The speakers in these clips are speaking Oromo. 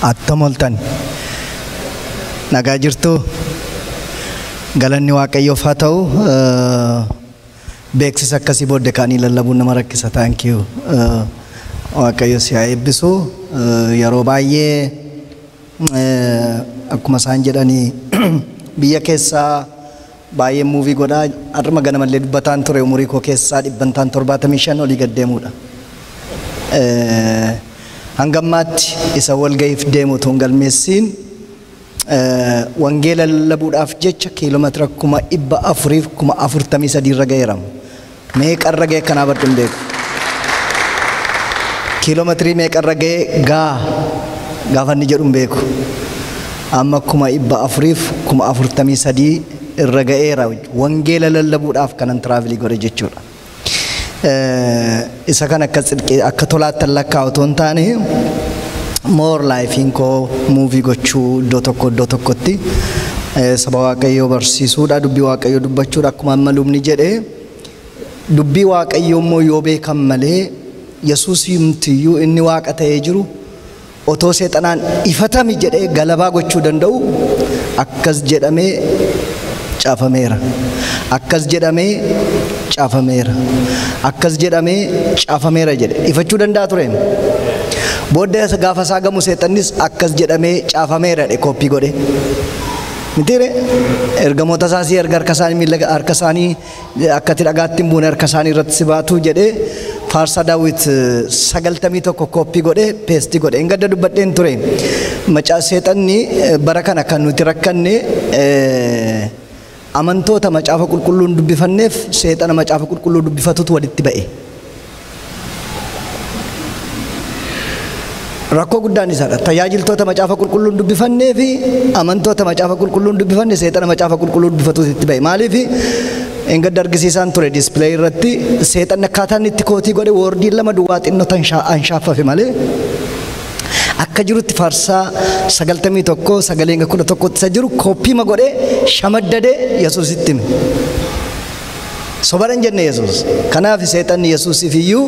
attamoltan nagaa jirtu galanni waaqayyoof haa ta'u beeksisa akkasii booddee kaanii lallabuun nama rakkisa. Thank you. Waaqayyo si haa eebbisu. Yeroo baay'ee akkuma isaan jedhanii biyya keessaa baay'ee muuvii godhaa harma ganamallee dubbataan ture umurii koo keessaa 175 olii gad deemuudha. Hangammaatti isa walga'iif deemu tuun galmeessiin wangeela lallabuudhaaf jecha kiiloomeetira 443 irra ga'eera. Meeqarra ga'e kanaa baddu hin beeku. Kiiloomeetirii meeqarra ga'e gaafa inni jedhu hin beeku. Amma 443 irra ga'eera wangeela lallabuudhaaf kanan tiraavilii godhe jechuudha. Isa kan akka tolaattan lakkaa'utu hin taane more life inko movie gochuu iddoo tokkotti saba waaqayyoo barsiisuudha, dubbii waaqayyoo dubbachuudha. Akkuma amma lubni jedhee dubbii waaqayyoo immoo yoo beekan malee Yesuus himtiyyuu inni waaqa ta'ee jiru otoo seexanaan ifatami jedhee galabaa gochuu danda'u akkas jedhamee caafameera. Akkas jedhamee caafameera. Akkas jedhamee caafameera jedhe ifachuu danda'a ture. Booddee gaafa isaa gamu seexannis akkas jedhamee caafameera dhe koppii godhe. Mitiire ergamoota isaas erga harka isaanii akkatti dhagaatti hin buune harka isaanii irratti si baatu jedhee faarsaa Daawit 91 koppii godhe peestii godhe. Hin gadda dubbadheen ture. Macaa seexanni bara kana kan nuti rakkanne amantoota macaafa qulqulluun dubbifanneef seexana macaafa qulqulluu dubbifatutu walitti ba'e. Rakkoo guddaan isaadha. Tajaajiltoota macaafa qulqulluun dubbifannee fi amantoota macaafa qulqulluun dubbifanne seexana macaafa qulqulluu dubbifatutu itti ba'e. Maaliif engadda argisiisaan ture display irratti seexanni akkaataan itti kootii godhe woordii lama duwwaa xinnota anshaaffafe malee akka jirutti faarsaa 91 sagaleen 11 isa jiru koppii godhe shamaddade Yesuusitti hime. Sobaadhan jenne Yesuus. Kanaaf seexanni Yesuusiif iyyuu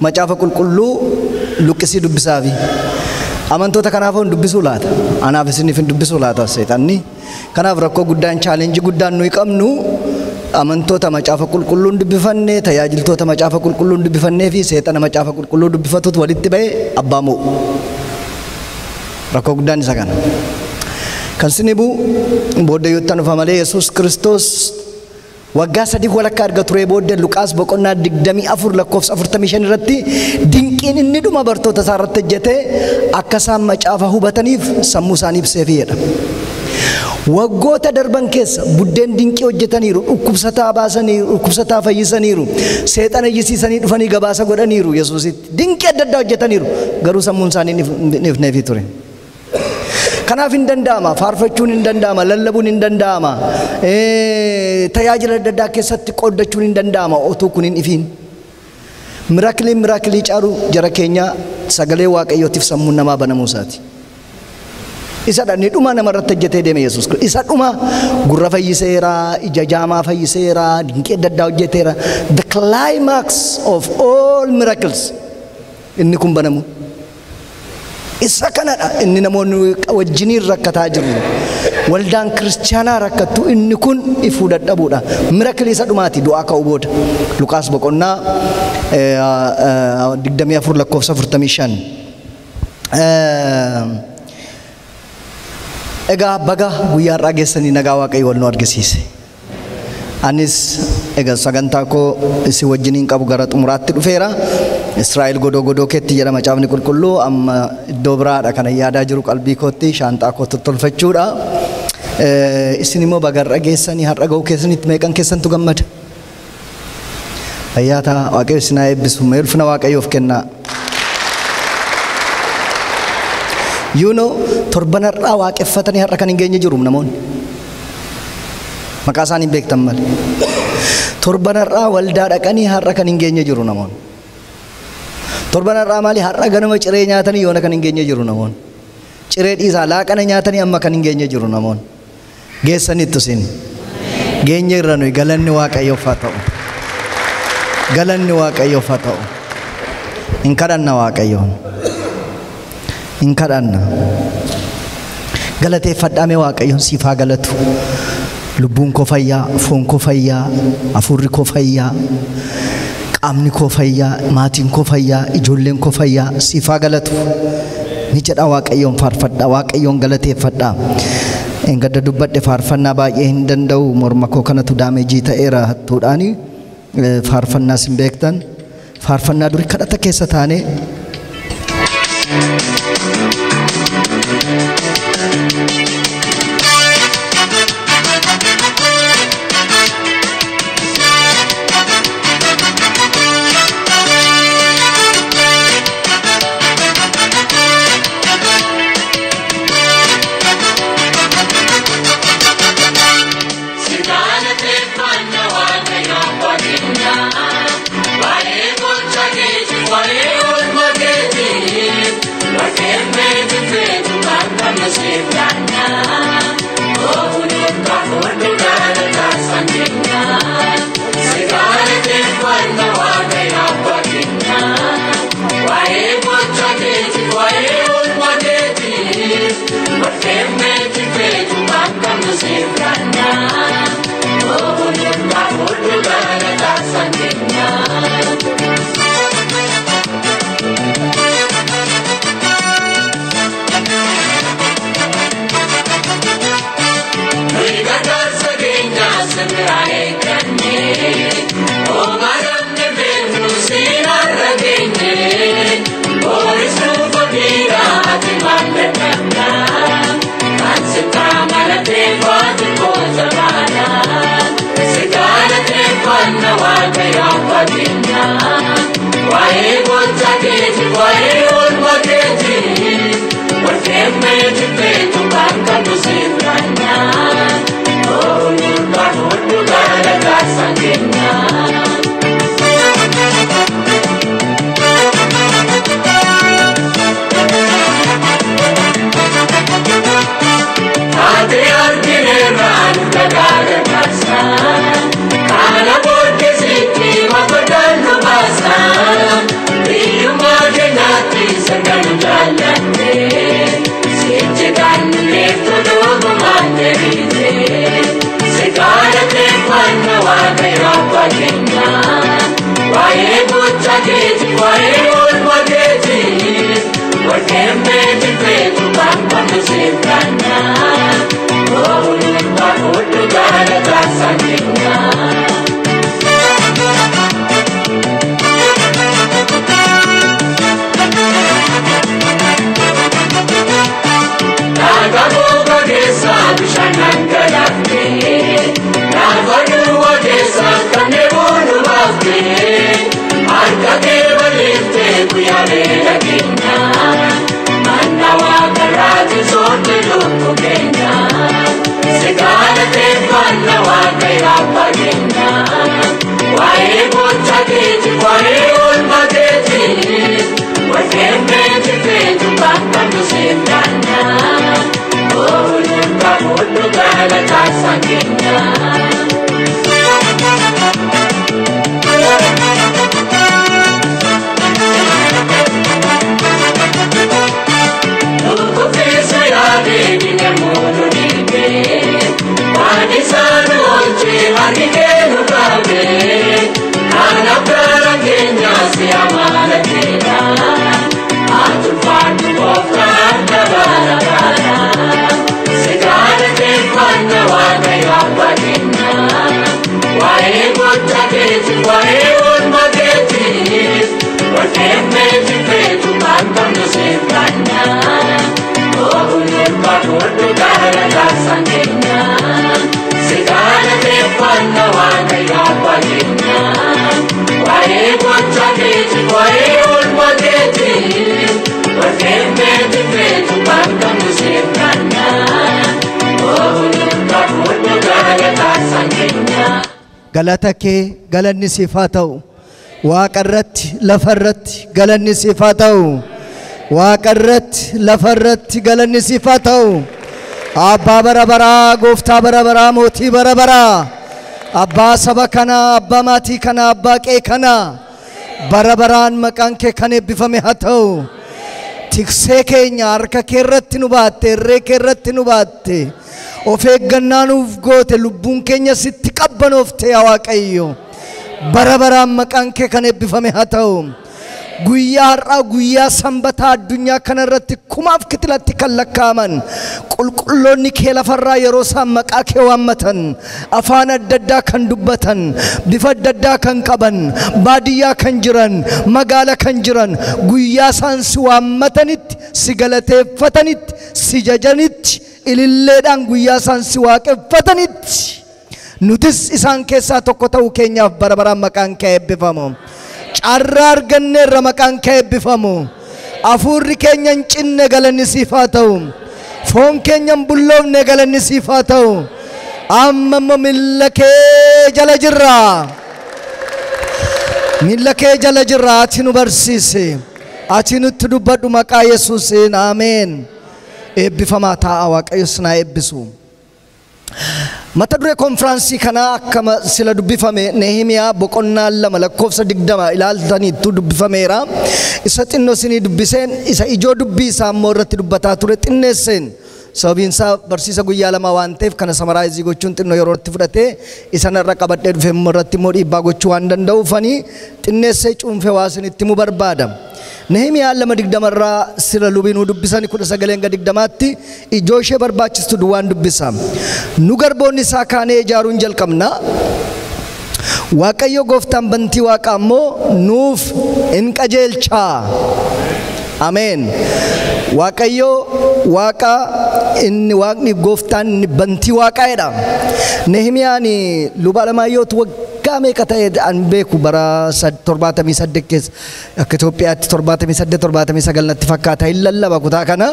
macaafa qulqulluu luqqisii dubbisaafi amantoota kanaafuu dubbisuu laata. Anaaf isiniif dubbisuu laata seexanni. Kanaaf rakkoo guddaan challenge guddaan nuyi qabnu amantoota macaafa qulqulluun dubbifanne tajaajiltoota macaafa qulqulluun dubbifannee fi seexana macaafa qulqulluu dubbifatutu walitti ba'e abbaa mo'u. Rakkoo guddaan isa kana. Kan sinibu booddee yoo ta'an malee Yesuus Kiristoos waggaa 3 walakkaa erga ture booddee Luqaas boqonnaa 24 lakkoofsa 45 irratti dinqiin inni dhuma bartoota isaa irratti hojjete akka isaan macaafa hubataniif sammuu isaaniif seefiyedha. Waggoota darban keessa buddeen dinqii hojjetaniiru, dhukkubsataa baasaniiru, dhukkubsataa fayyisaniiru, seexana iyyisiisanii dhufanii gabaasa godhaniiru Yesuusitti. Dinqii adda addaa hojjetaniiru garuu sammuun isaanii neefneefii ture. Kanaaf hin danda'ama, faarfachuun hin danda'ama, lallabuun hin danda'ama, tajaajila adda addaa keessatti qoodachuun hin danda'ama otoo kun hin ifiin. Miraakilii caalu jara keenya sagalee waaqayyootiif sammuun namaa banamuu isaati. Isa dha ni dhuma namarratti hojjetee deeme Yesuus. Isa dhuma gurra fayyiseera, ija jaamaa fayyiseera, dinqii adda addaa hojjeteera. The climax of all miracles inni kun banamu. Isa kanadha inni namoonni wajjiniin rakkataa jiru. Waldaan kiristaanaa rakkattu inni kun ifuu dadhabuudha. Miraakilii isa dhumaati du'aa ka'uu booda. Luqaas boqonnaa 24 lakkoofsa 45. Egaa baga guyyaa har'aa geessanii nagaa waaqayyo wal nu argisiise. Anis egaa sagantaa koo isin wajjiniin qabu gara xumuraatti dhufeera. Israa'el godoo keetti jedha macaafni qulqulluu amma iddoo biraadha kana yaadaa jiru qalbii kootti shaanxaa koo tottolfachuudha. Isin immoo baga har'a geessanii har'a ga'uu keessanitti meeqan keessantu gammada? Ayyaata waaqayyo isin haa eebbisu. Ulfina waaqayyoof kennaa. You know, torban har'aa waaqeffatanii har'a kan hin geenye jiru namoonni. Maqaa isaanii beektan malee. Torban har'aa waldaa dhaqanii har'a kan hin geenye jiru namoonni. Torban har'aa maali har'a ganama ciree nyaatanii yoona kan hin geenye jiru namoonni. Ciree dhiisaa laaqana nyaatanii amma kan hin geenye jiru namoonni. Geessanittu isin. Geenye irra nuyi galanni waaqayyoof haa ta'u. Galanni waaqayyoof haa ta'u. Hin kadhanna waaqayyoon. hin kadhanna. Galateeffadhaame Waaqayyoon siif haa galatu. Lubbuun koo fayyaa, foon koo fayyaa, hafuurri koo fayyaa, qaamni koo fayyaa, maatiin koo fayyaa, ijoolleen koo fayyaa siif haa galatu. Ni jedha Waaqayyoon faarfadhaa, Waaqayyoon galateeffadhaa. Engadda dubbadhe faarfannaa baay'ee hin danda'u, morma koo kanatu daameejii ta'eera hattuudhaani. Faarfannaa sin beektan, faarfannaa durii kadhata keessa taane galata kee galanni siif haa ta'u. Waaqa irratti lafa irratti galanni siif haa ta'u. Waaqa irratti lafa irratti galanni siif haa ta'u. Abbaa bara baraa, gooftaa bara baraa, mootii bara baraa, abbaa saba kana, abbaa maatii kana, abbaa qe'ee kana bara baraan maqaan kee kan eebbifame haa ta'u. tiksee keenya harka kee irratti nu baatte irree kee irratti nu baatte of eeggannaa nuuf goote lubbuun keenya sitti qabbanoofte yaa Waaqayyo bara baraan maqaan kee kan eebbifame haa ta'u guyyaa har'aa guyyaa sanbataa addunyaa kana irratti kumaaf kitilatti kan lakkaaman qulqulloonni kee lafarraa yeroo isaan maqaa kee waammatan afaan adda addaa kan dubbatan bifa adda addaa kan qaban baadiyyaa kan jiran magaala kan jiran guyyaa isaan si waammatanitti si galateeffatanitti si jajanitti ililleedhaan guyyaa isaan si waaqeffatanitti nutis isaan keessaa tokko ta'uu keenyaaf bara baraan maqaan kee eebbifamu carraa arganneerra maqaan kee eebbifamu afuurri keenya hin cinne galanni siif haa ta'u foon keenya hin bulloofne galanni siif haa ta'u amma miilla kee jala jirra miilla kee jala jirra ati nu barsiisi ati nutti dubbadhu maqaa Yesuusiin ameen eebbifamaa ta'a Waaqayyo sinaa eebbisu mata duree konfiraansii kana akkama sila dubbifame Nehemiyaa boqonnaa 2 lakkoofsa 20 ilaaltaniitu dubbifameera isa xinnoo sinii dubbiseen isa ijoo dubbii isaa immoo irratti dubbataa ture xinneesseen sababiin isaa barsiisa guyyaa 2 waan ta'eef kana samaraayizii gochuun xinnoo yeroo itti fudhatee isa narra qabadhee dhufe immoo irratti immoo dhiibbaa gochuu waan danda'uufanii xinneessee cuunfee waa isinitti himuu barbaada Nehemiyaa 2:20 irraa sira lubinuu dubbisani 19:20tti ijoo ishee barbaachistu duwwaan dubbisa nu garboonni isaa kaanee ijaaruun jalqabna Waaqayyo gooftaan bantii Waaqaa immoo nuuf in qajeelchaa ameen Waaqayyo Waaqa inni Waaqni gooftaan bantii Waaqaadha Nehemiyaan luba Alamaayyootu waggaa meeqa ta'e an beeku bara 78 keessa akka Itoophiyaatti 78-79 natti fakkaata hin lallaba kutaa kana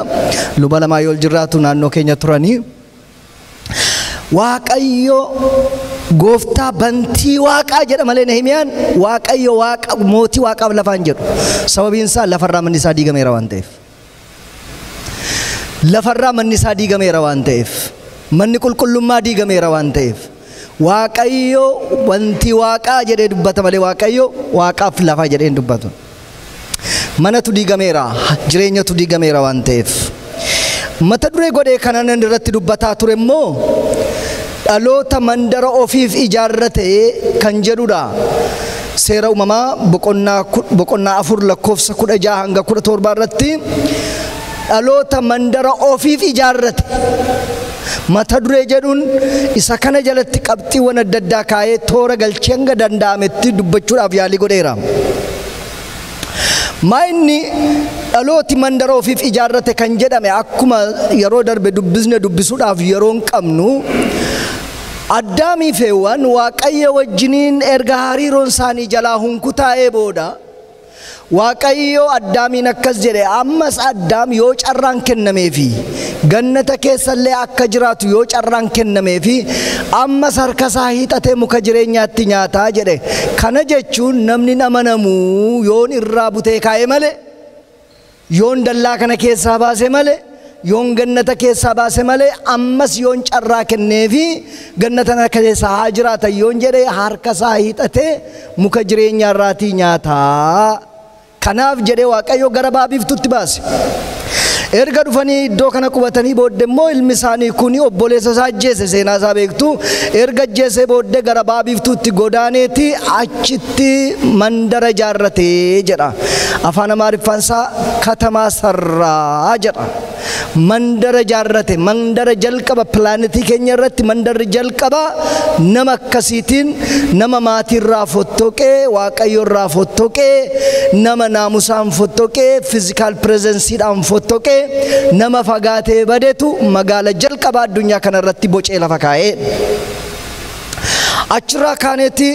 luba Alamaayyoo jirraatu naannoo keenya turanii Waaqayyo gooftaa bantii Waaqaa jedha malee Nehemiyaan Waaqayyo Waaqa mootii Waaqaaf lafaan jedhu sababiin isaa lafarraa manni isaa diigameera waan ta'eef lafarraa manni isaa diigameera waan ta'eef manni qulqullummaa diigameera waan ta'eef Waaqayyo bantii Waaqaa jedhee dubbata malee Waaqayyo Waaqaaf lafa jedhee dubbatu manatu diigameera jireenyatu diigameera waan ta'eef mata duree godhee kanan irratti dubbataa ture immoo dhaloota mandara ofiif ijaarrate kan jedhudha seera uumamaa boqonnaa 4 lakkoofsa 16 hanga 17 irratti dhaloota mandara ofiif ijaarrate mata duree jedhuun isa kana jalatti qabxiiwwan adda addaa kaayee toora galchee hanga danda'ametti dubbachuudhaaf yaalii godheera maayinni dhalooti mandara ofiif ijaarrate kan jedhame akkuma yeroo darbe dubbisuudhaaf yeroo hin qabnu Addaamii fi Hewaan Waaqayyo wajjiniin erga hariiroon isaanii jalaa hunkutaa'ee booda Waaqayyo Addaamiin akkas jedhe ammas Addaam yoo carraan kennameefi gannata keessallee akka jiraatu yoo carraan kennameefi ammas harka isaa hiixatee muka jireenyaatti nyaataa jedhe kana jechuun namni amanamu yoon irraa butee kaa'e malee yoon dallaa kana keessaa baase malee yoon gannata keessaa baase malee ammas yoon carraa kenneefi gannata kana keessaa haa jiraata yoon jedhe harka isaa hiixatee muka jireenyaa irraatii nyaataa kanaaf jedhe Waaqayyo gara baabiftutti baase erga dhufanii iddoo kana qubatanii booddee immoo ilmi isaanii kuni obboleessa isaa ajjeese seenaa isaa beektu erga ajjeese booddee gara baabiftutti godaaneeti achitti mandara ijaarratee jedha afaan Amaariffaan isaa katamaa sarraa jedha mandara ijaarrate mandara jalqaba pilaanetii keenya irratti mandarri jalqaba nama akkasiitiin nama maatii irraa fottoqee Waaqayyo irraa fottoqee nama naamusaan fottoqee fiizikaal pirezensiidhaan fottoqee nama fagaatee badetu magaala jalqaba addunyaa kana irratti bocee lafa kaa'ee achirraa kaaneeti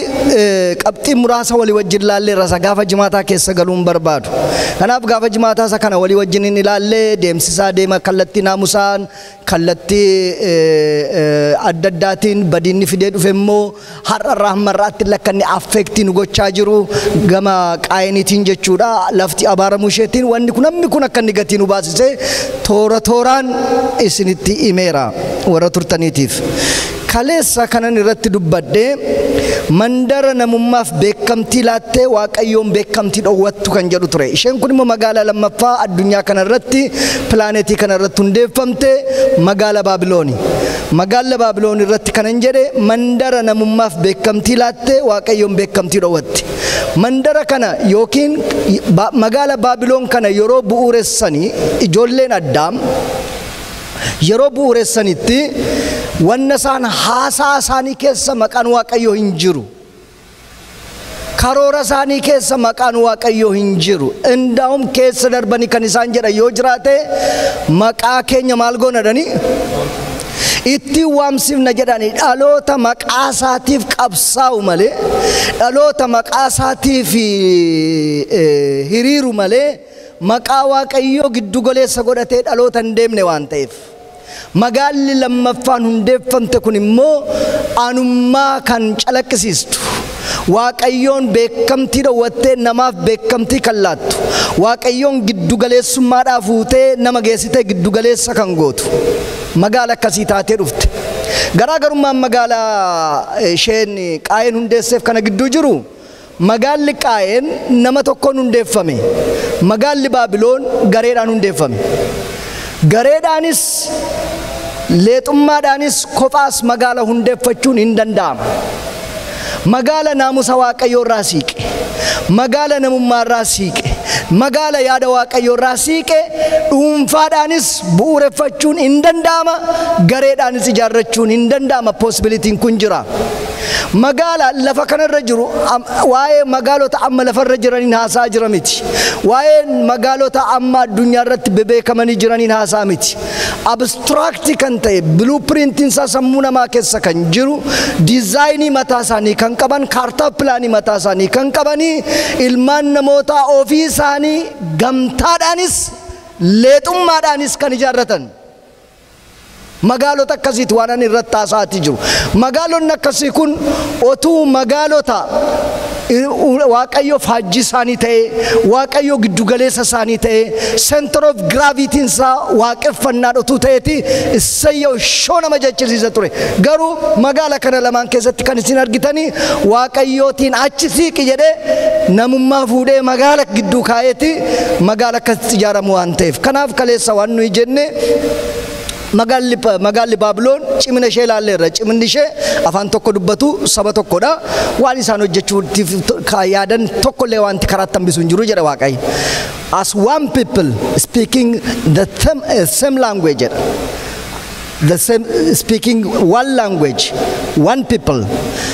qabxii muraasa walii wajjin ilaallee rasa gaafa jimaataa keessa galuun barbaadu kanaaf gaafa jimaataa isa kana walii wajjin hin ilaallee deemsisaa deema kallattii naamusaan kallattii adda addaatiin badiinni fidee dhufe immoo har'arraa hammarraatti lakkanni affeektii nu gochaa jiru gama qaayiniitiin jechuudha lafti abaaramuu isheetiin wanni kun namni kun akka inni gatii nu baasise toora tooraan isinitti himeera warra turtaniitiif kaleessa kanan irratti dubbadde mandara namummaaf beekamtii laattee waaqayyoon beekamtii dhoowwattu kan jedhu ture. Isheen kun immoo magaalaa lammaffaa addunyaa kana irratti pilaanetii kana irratti hundeeffamte magaalaa Baabilooni. Magaalaa Baabiloon irratti kanan jedhe mandara namummaaf beekamtii laattee waaqayyoon beekamtii dhoowwatti. Mandara kana yookiin magaalaa Baabiloon kana yeroo bu'uuressanii ijoolleen Addaam yeroo bu'uuressanitti wanna isaan haasaa isaanii keessa maqaan waaqayyoo hin jiru. Karoora isaanii keessa maqaan waaqayyoo hin jiru. Indaa'um keessa darbanii kan isaan jedhan yoo jiraate maqaa keenya maal goona jedhanii itti waamsifna jedhanii dhaloota maqaa isaatiif qabsaa'u malee dhaloota maqaa isaatiif hiriiru malee maqaa waaqayyoo giddu galeessa godhatee dhaloota hin deemne waan ta'eef. Magaalli lammaffaan hundeeffamte kun immoo anummaa kan calaqqisiistu. Waaqayyoon beekamtii dhoowwattee namaaf beekamtii kan laattu. Waaqayyoon giddu galeessummaadhaa fuutee nama geessitee giddu galeessa kan gootu. Magaala akkasii taatee dhufte. Garaagarummaan magaalaa isheen Qaayeen hundeesseef kana gidduu jiru. Magaalli Qaayeen nama tokkoon hundeeffame. Magaalli Baabiloon gareedhaan hundeeffame. Gareedhaanis leexummaadhaanis kophaas magaala hundeeffachuun hin danda'ama. Magaala naamusa waaqayyoo irraa siiqe, magaala namummaa irraa siiqe, magaala yaada waaqayyoo irraa siiqe dhuunfaadhaanis bu'uureffachuun hin danda'ama, gareedhaanis ijaarrachuun hin danda'ama. Possibilitiin kun jira. Magaala lafa kanarra jiru waa'ee magaalota amma lafarra jiraniin haasaa jira miti. Waa'ee magaalota amma addunyaa irratti bebeekamanii jiraniin haasaa miti. Abstraaktii kan ta'e blueprintiin isaa sammuu namaa keessa kan jiru diizaayinii mataa isaanii kan qaban kaartaa pilaanii mataa isaanii kan qabanii ilmaan namootaa ofii isaanii gamtaadhaanis leexummaadhaanis kan ijaarratan. Magaalota akkasiitu waan ani irratti haasaati jiru. Magaalonni akkasii kun otuu magaalota waaqayyo faajjii isaanii ta'e waaqayyo giddugaleessa isaanii ta'e center of gravity isaa waaqeffannaa dhotuu ta'eeti isayyo shoo nama jechisiisa ture. Garuu magaala kana lamaan keessatti kan isin argitanii waaqayyootiin achi siiqi jedhee namummaa fuudhee magaala gidduu kaa'eeti magaala akkasitti ijaaramu waan ta'eef. Kanaaf kaleessa waan nuyi jenne magaalli Baabiloon cimina ishee ilaalleerra. Ciminni ishee afaan tokko dubbatu saba tokkodha. Waan isaan hojjechuutiif yaadan tokkollee wanti karaatti hambisu hin jiru jedha Waaqayyo. As one people speaking the same language, speaking one language, one people.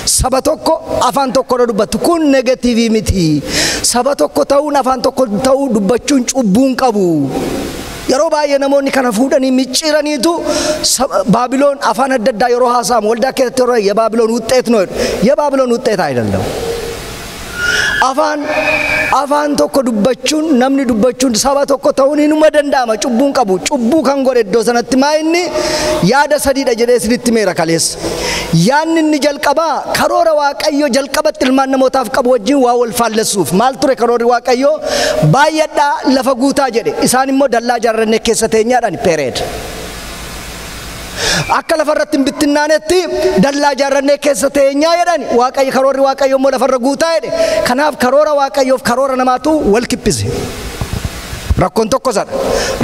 Saba tokko afaan tokko dubbatu kun negatiivii miti. Saba tokko ta'uun afaan tokko ta'uu dubbachuun cubbuun qabu. Yeroo baay'ee namoonni kana fuudhanii micciiraniitu Baabiloon afaan adda addaa yeroo haasa'amu waldaa keessatti yeroo የባቢሎን ውጤት ነው የባቢሎን ውጤት አይደለም። afaan tokko dubbachuun namni dubbachuun saba tokko ta'uun inuma danda'ama. Cubbuun qabu. Cubbuu kan godhe iddoo sanatti maa inni yaada sadiidha jedhee isinitti meera kaleessa. Yaadni inni jalqabaa karoora waaqayyo jalqabatti ilmaan namootaaf qabu wajjin waa wal faallessuuf. Maal ture karoorri waaqayyo? Baay'adhaa lafa guutaa jedhe. Isaan immoo dallaa ijaarrannee keessa teenyaadhaan peereed. Akka lafarratti hin bittinnaanetti dallaa ijaarrannee keessa teenyaa jedhani waaqayyo karoorri waaqayyo immoo lafarra guutaa jedhe. Kanaaf karoora waaqayyoof karoora namaatu wal kippise. Rakkoon tokko sana.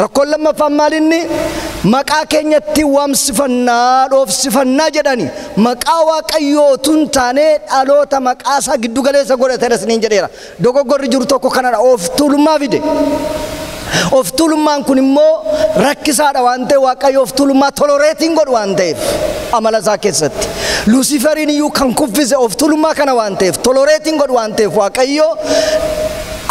Rakkoon lammaffaan maalinni maqaa keenyatti waamsifannaa dhoofsifannaa jedhani maqaa waaqayyootuun taanee dhaloota maqaa isaa giddu galeessa godhatedha isiniin jedheera. Dogoggorri jiru tokko kanadha. Of tuulummaa fide. Of tuulummaan kun immoo rakkisaadha waan ta'eef waaqayyo of tuulummaa tolereetiin godhu waan ta'eef amala isaa keessatti. Luusiferiin iyyuu kan kuffise of tuulummaa kana waan ta'eef tolereetiin godhu waan ta'eef waaqayyo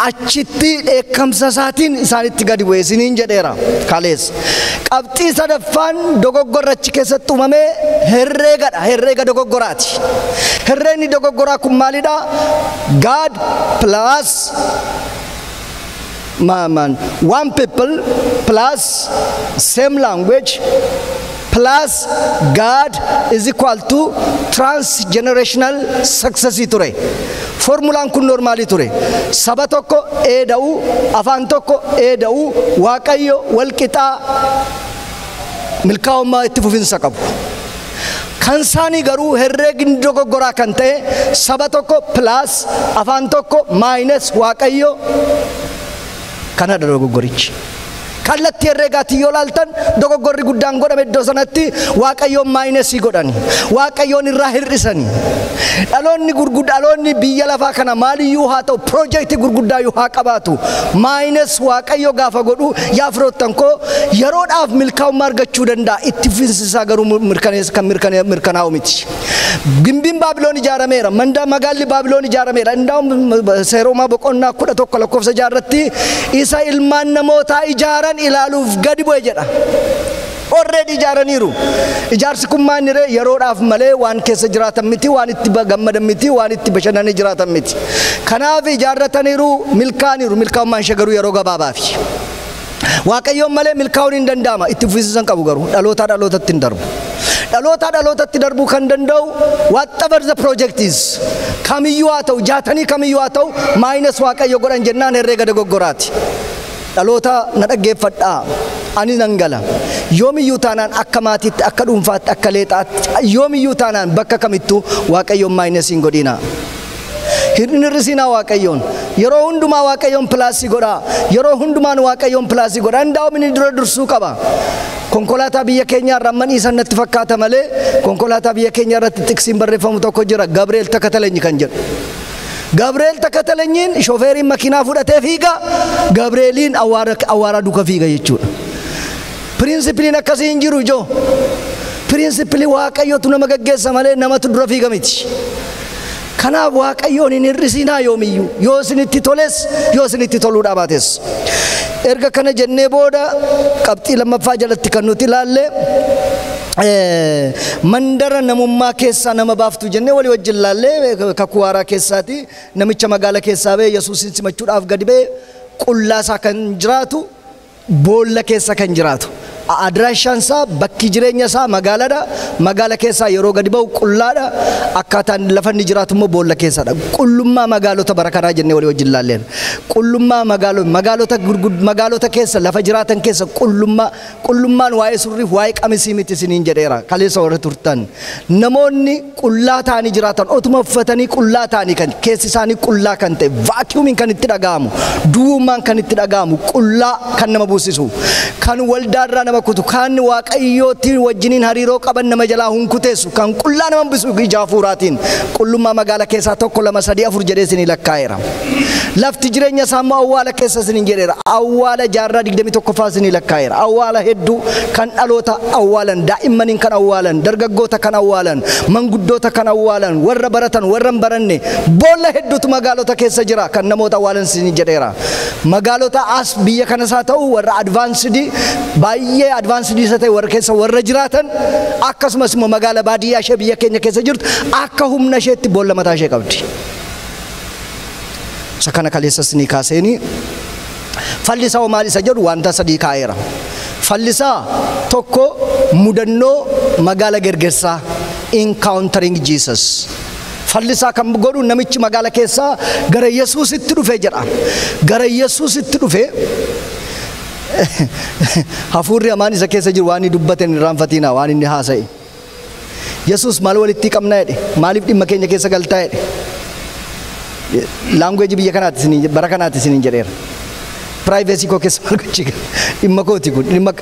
achitti dheekkamsa isaatiin isaanitti gadi bu'e isiniin jedheera kaleessa. Qabxii sadaffaan dogoggorrachi keessatti uumamee herreegadha. Herreega dogoggoraati. Herreegni dogoggoraa kun maalidha? God plus one people plus same language plus God is equal to transgenerational success ture. Formulaan kun normaalii ture. Saba tokko eeda'u, afaan tokko eeda'u, waaqayyo walqixaa milkaa'ummaa itti fufinsa qabu. kan saanii garuu herreegni dogoggoraa kan ta'e saba tokko plus afaan tokko minus waaqayyo kanadha dogoggorichi. Kallattii herreegaatti yoo laaltan dogoggorri guddaan godhame iddoo sanatti waaqayyoon maayinesii godhani, waaqayyoon irraa hir'isani. Dhaloonni biyya lafaa kana maaliyyuu haa ta'u piroojeektii gurguddaa yoo haa qabaatu maayines waaqayyo gaafa godhu yaa firoottan koo yeroodhaaf milkaa'ummaa argachuu danda'a, itti fufinsisaa garuu mirkanaa'u miti. Gimbiin Baabiloon ijaarameera, magaalli Baabiloon ijaarameera. Indaa'um seeroma boqonnaa 11 lakkoofsa 6 irratti isa ilmaan namootaa ijaaran ilaaluuf gadi bu'e jedha. Already ijaaraniiru. Ijaarsi kun maaniree yeroodhaaf malee waan keessa jiraatan miti, waan itti gammadan miti, waan itti bashannanii jiraatan miti. Kanaaf ijaarrataniiru, milkaa'aniiru. Milkaa'ummaan ishee garuu yeroo gabaabaafi. Waaqayyoon malee milkaa'uun hin danda'ama. Itti fufinsisan qabu garuu dhalootaa dhalootatti hin darbu. Dhalootaa dhalootatti darbuu kan danda'u whatever the project is. Kamiyyuu haa ta'u, jaatanii kamiyyuu haa ta'u, maayines waaqayyo godhan jennaan herreega dogoggoraati. Dhaloota na dhaggeeffadhaa, ani nan gala. Yoomiyyuu taanaan akka maatiitti, akka dhuunfaatti, akka leexaatti, yoomiyyuu taanaan bakka kamittuu waaqayyoon maayinesiin godhina. Hir'inirrisinaa waaqayyoon. Yeroo hundumaa waaqayyoon pilaasii godhaa. Yeroo hundumaan waaqayyoon pilaasii godhaa. Indaa'umni dura dursuu qaba. Konkolaataa biyya keenyaa irraa mana isaan natti fakkaata malee konkolaataa biyya keenyaa irratti xiqqsiin barreeffamu tokko jira, Gabriel Takatalenyi kan jedhu. Gabriel Takatalenyiin shofeeriin makiinaa fudhatee fiiga, Gabrieliin awwaara duuka fiiga jechuudha. Pirinsipiliin akkasii hin jiru ijoo. Pirinsipilii waaqayyootu nama gaggeessa malee namatu dura fiiga miti. Kanaaf waaqayyoon hin hir'isinaa yoomiyyuu, yoo isinitti toles yoo isinitti toluu dhaabates. Erga kana jennee booda qabxii lammaffaa jalatti kan nuti ilaalle mandara namummaa keessaa nama baaftu jennee walii wajjin ilaalle kakuu haaraa keessaati. Namicha magaala keessaa ba'e Yesuusin simachuudhaaf gadi ba'e qullaasaa kan jiraatu, boolla keessa kan jiraatu. Adiraashaan isaa bakki jireenya isaa magaaladha. Magaala keessaa yeroo gadi ba'u qullaadha. Akkaataan lafa inni jiraatu immoo boolla keessadha. Qullummaa magaalota bara kanaa jennee walii wajjin ilaalleen. Qullummaa magaalota keessa lafa jiraatan keessa qullummaan waa'ee surriif waa'ee qamisii miti isiniin jedheera. Kaleessa warra turtan namoonni qullaa ta'anii jiraatan otuma uffatanii qullaa ta'anii kan keessi isaanii qullaa kan ta'e vaakiyuumiin kan itti dhaga'amu, duwwummaan kan itti dhaga'amu, qullaa kan nama buusisu, kan waldaarraa nama kutu, kan waaqayyootiin wajjiniin hariiroo qaban nama jalaa hunkuteessu, kan qullaa nama bisu ija hafuuraatiin. Qullummaa magaala keessaa 1 2 3 4 jedhee isinii lakkaa'eera. Lafti jireenya isaa immoo awwaala keessa isiniin jedheera. Awwaala jaarraa 21ffaa isinii lakkaa'eera. Awwaala hedduu kan dhaloota awwaalan, daa'immaniin kan awwaalan, dargaggoota kan awwaalan, manguddoota kan awwaalan, warra baratan, warra hin baranne, boolla hedduutu magaalota keessa jira kan namoota awwaalan isinii jedheera. Magaalota as biyya kanas haa ta'u warra advaansidii baay'ee advaansidii isa ta'e warra keessa warra jiraatan, akkasumas immoo magaala baadiyyaa ishee biyya keenya keessa jirtu akka humna isheetti boolla mataa ishee qabdi. Isa kana kaleessa isinii kaaseeni fallisaa maal isa jedhu wanta sadii kaa'eera. Fallisaa tokko mudannoo magaala Gergersaa, encountering Jesus. Fallisaa kan godhu namichi magaala keessaa gara Yesuusitti dhufe jedha. Gara Yesuusitti dhufe hafuurri hamaan isa keessa jiru waan inni dubbate hin irraanfatinaa, waan inni haasa'e. Yesuus maal walitti qabnaa jedhe, maaliif dhimma keenya keessa galtaa jedhe. Laanguweejii biyya kanaatti bara kanaatti isiniin jedheera. Piraayivesii koo keessa maal gochii dhimma kooti kun dhimma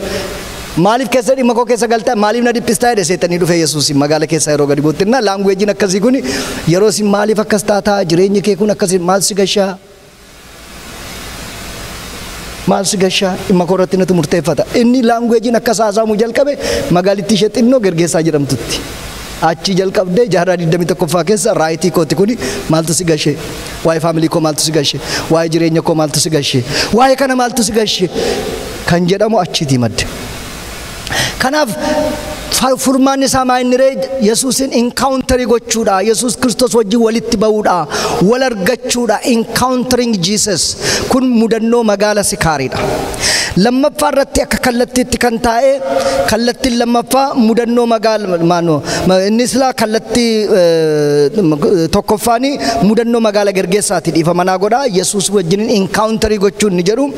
maaliif keessa dhimma koo keessa galtaa, maaliif na dhiphistaa jedhe seetanii dhufe Yesuus magaala keessa yeroo gadi buutti. Na laanguweejiin akkasii kun yeroo isin maaliif akkas taataa, jireenyi kee kun akkasii maal si gashaa? Maal si gashaa? Dhimma koo irratti natu murteeffata. Inni laanguweejiin akkas haasa'amuu jalqabe magaalittii ishee xinnoo Gergeessaa jedhamtutti. Achi jalqabdee jaarraa 21ffaa keessa raayitii kooti kuni maaltu si gashee? Waa'ee faamilii koo maaltu si gashee? Waa'ee jireenya koo maaltu si gashee? Waa'ee kana maaltu si gashee? Kan jedhamu achiitii madde. Kanaaf furmaanni isaa maayiniree Yesuusin encountering gochuudha. Yesuus Kiristoos wajjin walitti ba'uudha, wal argachuudha. Encountering Jesus kun mudannoo magaala Sikaariidha. lammaffaa irratti akka kallattiitti kan taa'e kallattiin lammaffaa mudannoo magaala inni silaa kallattii tokkoffaanii mudannoo magaala Gergeessaatti dhiifamanaa godha Yesuus wajjin encounterii gochuun ni jedhu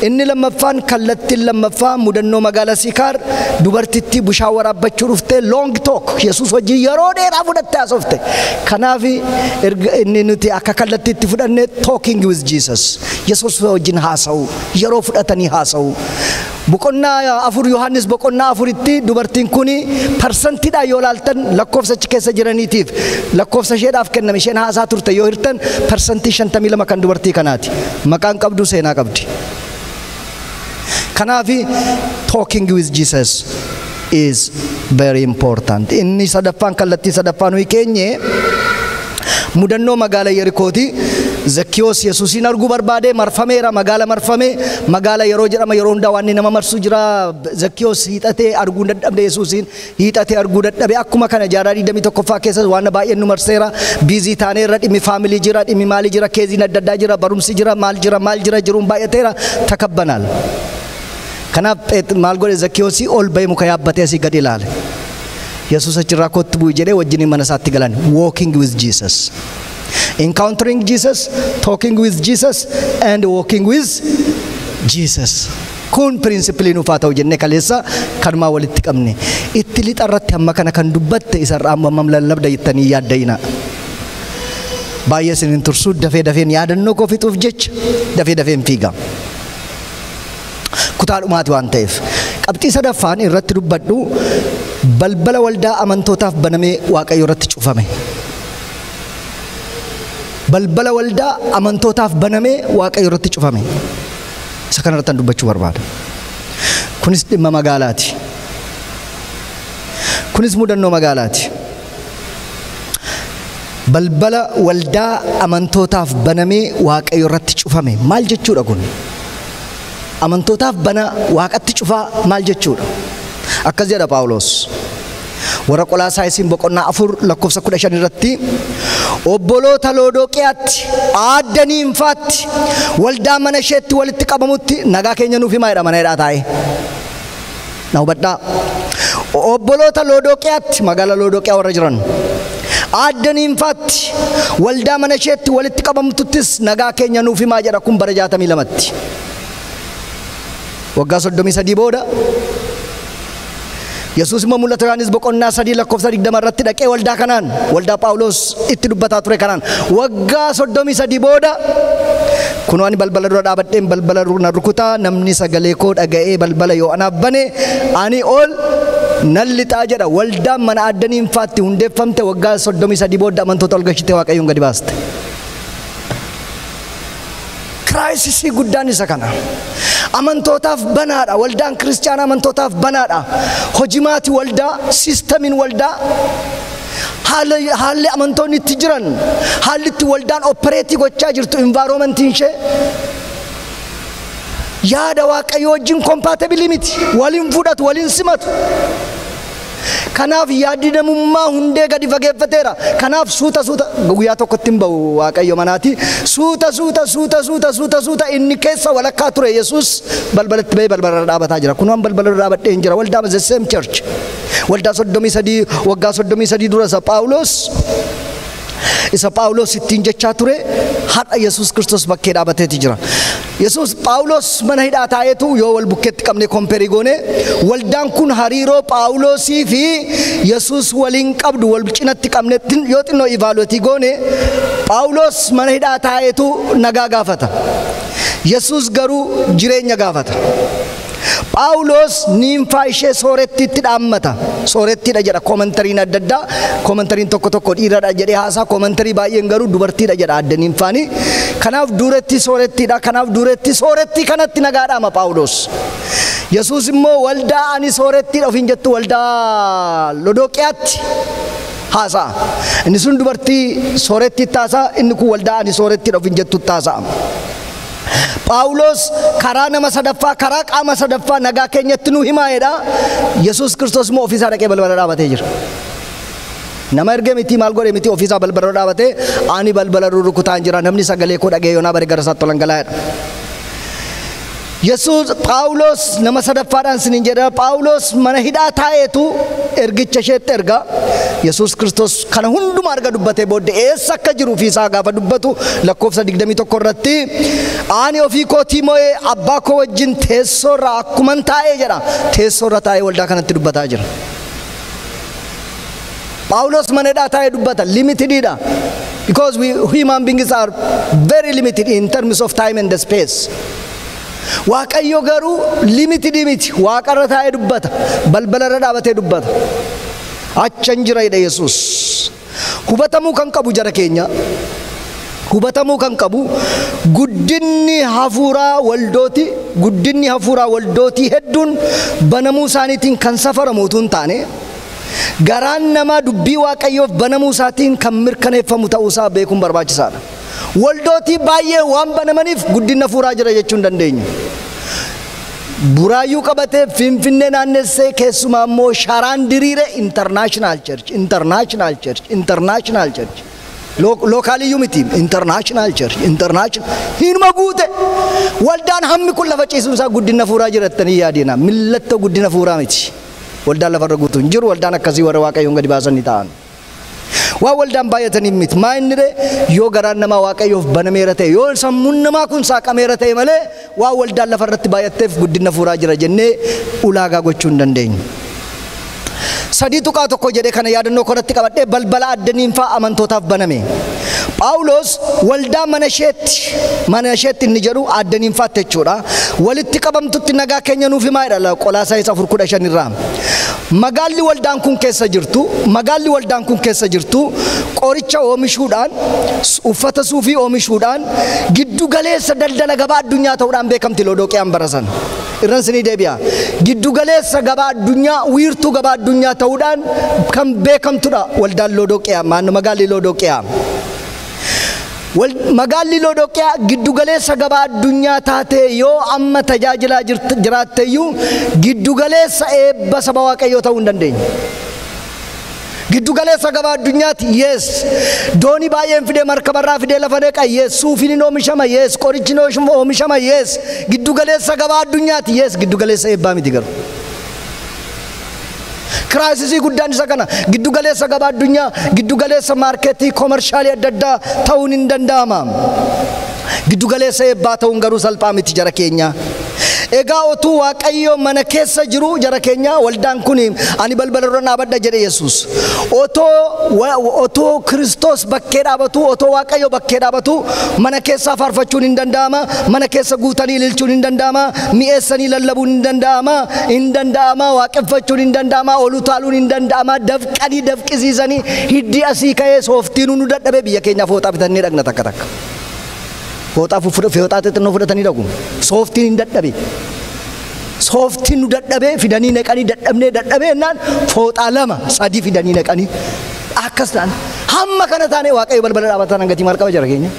inni lammaffaan kallattiin lammaffaa mudannoo magaala Sikaar dubartittii bishaan waraabbachuu dhuftee long talk Yesuus wajjin yeroo dheeraa fudhattee haasofte kanaaf inni nuti akka kallattiitti fudhanne talking with Jesus Yesuus wajjin haasa'u yeroo fudhatanii haasa'u boqonnaa afur Yohaannis boqonnaa afuritti dubartiin kuni persentiidhaan yoo laaltan lakkoofsa achi keessa jiraniitiif lakkoofsa isheedhaaf kenname isheen haasaa turte yoo hirtan persentii 52 kan dubartii kanaati maqaan qabdu seenaa qabdi kanaaf talking with Jesus is very important inni sadaffaan kallattii sadaffaan nuyi keenye mudannoo magaala Yerikooti Zakkiyoos Yesuusin arguu barbaade marfameera magaala marfame magaala yeroo jedhama yeroo hundaa waan nama marsu jira Zakkiyoos hiixatee arguu dadhabde Yesuusin hiixatee arguu dadhabe akkuma kana jaarraa 21ffaa keessa waan baay'ee nu marseera biizii taaneerra dhimmi faamilii jira dhimmi maalii jira keeziin adda addaa jira barumsi jira maal jira jiruun baay'ateera takabbanaal kanaaf maal godhe Zakkiyoosii ol ba'ee muka yaabbatee asii gad ilaale Yesuus achirraa kottu bu'u jedhee wajjin mana isaatti galan walking with Jesus encountering Jesus talking with Jesus and walking with Jesus kun principle nuuf haa ta'u jennee kaleessa kanumaa walitti qabne itti lixarratti amma kana kan dubbatte isarraa amma lallabda jettanii yaaddayina baay'ee sinin tursu dafeen yaadannoo koo fixuuf jecha dafeen fiiga kutaadhumaati waan ta'eef qabxii sadaffaan irratti dubbadhu balbala waldaa amantootaaf banamee Waaqayyo irratti cufame balbala waldaa amantootaaf banamee Waaqayyo irratti cufame isa kanarratti dubbachuu barbaada kunis dhimma magaalaati kunis mudannoo magaalaati balbala waldaa amantootaaf banamee Waaqayyo irratti cufame maal jechuudha kun amantootaaf bana Waaqatti cufaa maal jechuudha akkas jedha Phaawulos warra Qolaasaayisiin boqonnaa 4 lakkoofsa 15 irratti obboloota Lodooqiyaatti aaddaniinfaatti waldaa mana isheetti walitti qabamutti nagaa keenya nuuf himaa jedha mana hidhaa taa'e na hubadhaa obboloota Lodooqiyaatti magaala Lodooqiyaa warra jiran aaddaniinfaatti waldaa mana isheetti walitti qabamuttis nagaa keenya nuuf himaa jedha kun bara 62tti waggaa 33 booda Yesuus immoo mul'ata Yohaannis boqonnaa 3 lakkoofsa 20 irratti dhaqee waldaa kanaan waldaa Phaawulos itti dubbataa ture kanaan waggaa 33 booda kunoo ani balbala dura dhaabadheen balbala na rukutaa namni sagalee koo dhaga'ee balbala yoo anaaf bane ani ol nan lixaa jedha waldaan mana aaddaniinfaatti hundeeffamte waggaa 33 booda amantoota ol galchitee Waaqayyoon gadi baaste Kiraayisisii guddaan isa kana amantootaaf banaadha waldaan kiristaanaa amantootaaf banaadha hojimaati waldaa siistamiin waldaa haalli amantoonni itti jiran haalli itti waldaan opereetii gochaa jirtu environmentiin ishee yaada Waaqayyo wajjin compatible miti waliin fudhatu waliin simatu kanaaf yaadni namummaa hundee gadi fageeffateera kanaaf suuta guyyaa tokkotti hin ba'u Waaqayyo manaati suuta inni keessa walakkaa ture Yesuus balbalatti ba'ee balbala dhaabataa jira kunuun balbala dhaabadhee hin jira waldaa the same church waldaa 33 waggaa 33 dura isa Phaawulos ittiin jechaa ture har'a Yesuus Kiristoos bakkee dhaabateeti jira Yesuus Phaawulos mana hidhaa taa'eetu yoo wal bukkeetti qabne komperii goone waldaan kun hariiroo Phaawulosii fi Yesuus waliin qabdu wal cinatti qabne yoo xinnoo ivaaluetii goone Phaawulos mana hidhaa taa'eetu nagaa gaafata Yesuus garuu jireenya gaafata Phaawulos niinfaa ishee soorettiitti dhaammata soorettiidha jedha koomantariin adda addaa koomantariin tokko dhiiradha jedhee haasaa koomentarii baay'een garuu dubartiidha jedha adda niinfaanii kanaaf duretti soorettiidha kanaaf duretti soorettii kanatti nagaa dhaama Phaawulos Yesuus immoo waldaa ani soorettiidha ofiin jettu waldaa Lodooqiyaatti haasaa inni sun dubartii soorettiitti haasaa inni kun waldaa ani soorettiidha ofiin jettutti haasaa Phaawulos karaa nama sadaffaa karaa qaama sadaffaa nagaa keenyatti nu himaayedha Yesuus Kiristoos immoo ofiisaa dhaqee balbala dhaabatee jira nama ergee miti maal godhe miti ofiisaa balbala dhaabatee ani balbala rukutaan jira namni sagalee koo dhagee yoonaa bare gara isaatti ol galaa'edha Yesus Phaawulos nama sadaffaadhaan sinin jedha Phaawulos mana hidhaa taa'eetu ergicha isheetti erga Yesus Kristos kana hunduma arga dubbatee booddee eessa akka jiru fi isaa gaafa dubbatu lakkoofsa 21 irratti ani ofii kootii moo'ee abbaa koo wajjin teessoorra akkuman taa'ee jedha teessoorra taa'ee waldaa kanatti dubbataa jira. Phaawulos mana hidhaa taa'ee dubbata limitedidha because we human beings are very limited in terms of time and the space. Waaqayyo garuu limited miti waaqarra taa'ee dubbata balbalarra dhaabatee dubbata achan jira jedha Yesus. Hubatamuu kan qabu jara keenya hubatamuu kan qabu guddinni hafuuraa waldooti hedduun banamuu isaaniitiin kan safaramu utuu hin taane garaan namaa dubbii waaqayyoof banamuu isaatiin kan mirkaneeffamu ta'uusaa beekuun barbaachisaadha. Waldooti baay'ee waan banamaniif guddina hafuuraa jira jechuu hin dandeenyu. Buraayyuu qabatee Finfinnee naannessee keessumaa immoo Sharaan diriire international church lookaaliyyuu miti international hinuma guute waldaan hammi kun lafa ciisuun isaa guddina hafuuraa jirattanii yaadina millattoo guddina hafuuraa miti waldaan lafarra guutu hin jiru waldaan akkasii warra waaqayyoon gadi baasanii ta'an. Waa waldaan baay'atanii miti maayinire yoo garaan namaa waaqayyoof banameera ta'e yoo sammuun namaa kun saaqameera ta'e malee waa waldaan lafarratti baay'atteef guddina hafuuraa jira jennee ulaagaa gochuu hin dandeenyu. Sadii tuqaa tokko jedhee kana yaadannoo koratti qabadhee balbala addaniin fa'aa amantootaaf baname. Phaawulos waldaa mana isheetti inni jedhu addaniin fa'aatti jechuudha. Walitti qabamtutti nagaa keenya nuuf himaa jedha Qolaasaayis 4:15 irraa. Magaalli waldaan kun keessa jirtu qoricha oomishuudhaan uffata suufii oomishuudhaan giddu galeessa daldala gabaa addunyaa ta'uudhaan beekamti Loodoqiyaan barasan. Irran sinii deebi'a. Giddu galeessa gabaa addunyaa wiirtuu gabaa addunyaa ta'uudhaan kan beekamtudha waldaan Loodoqiyaa magaalli Loodoqiyaa. Magaalli Loodoqiyaa giddu galeessa gabaa addunyaa taatee yoo amma tajaajilaa jiraatteeyyuu giddu galeessa eebba saba waaqayyoo ta'uu hin dandeenye. Giddu galeessa gabaa addunyaati yes doonii baay'een fidee markabarraa fidee lafa neeqa yes suufiin oomishama yes qorichi oomishama yes giddu galeessa gabaa addunyaati yes giddu galeessa eebbaa miti garuu. Kiraayisisii guddaan isa kana giddu galeessa gabaa addunyaa giddu galeessa maarkeetii koomershaalii adda addaa ta'uun hin danda'ama. Giddu galeessa eebbaa ta'uun garuu salphaa miti jara keenya. Egaa otuu waaqayyo mana keessa jiru jara keenya waldaan kun ani balbalarra dhaabadha jedhe Yesus. Otoo Kiristoos bakkee dhaabatu otoo waaqayyo bakkee dhaabatu mana keessaa faarfachuun hin danda'ama mana keessa guutanii ililchuun hin danda'ama mi'eessanii lallabuun hin danda'ama waaqeffachuun hin danda'ama olutaaluun hin danda'ama dafqanii dafqisiisanii hiddi asii ka'ee sooftiin nu dadhabe biyya keenyaaf fooxaa bitannee dhaqna takka. Fooxaa xixinnoo fudhatanii dhaqu sooftiin hin dadhabe. Sooftiin nu dadhabe fidanii naqanii dadhabee naan fooxaa 2-3 fidanii naqanii akkas ta'an hamma kana taane waaqayyo balbala dhaabatan gatii maal qaba jara keenya.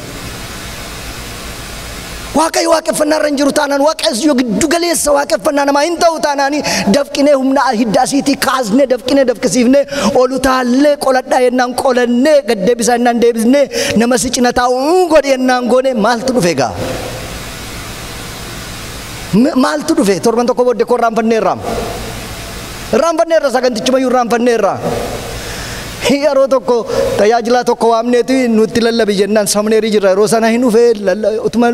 Waaqayyo waaqeffannaa irra hin jiru taanaan waaqayyo giddu galeessa waaqeffannaa namaa hin ta'u taanaanii dafqinee humna hidda asiitii kaasnee dafqisiifnee olutaallee qoladhaa yennaan qolannee gaddeebisaa yennaan deebisnee nama si cina taa'u godhe yennaan goone maaltu dhufe egaa? Maaltu dhufe torban tokko booddee koo irraanfanneerra sagantichumayyuu irraanfanneerra. Yeroo tokko tajaajilaa tokko waamneetu nutti lallabi jennaan samneerii jirra yeroo sana hin dhufe utuma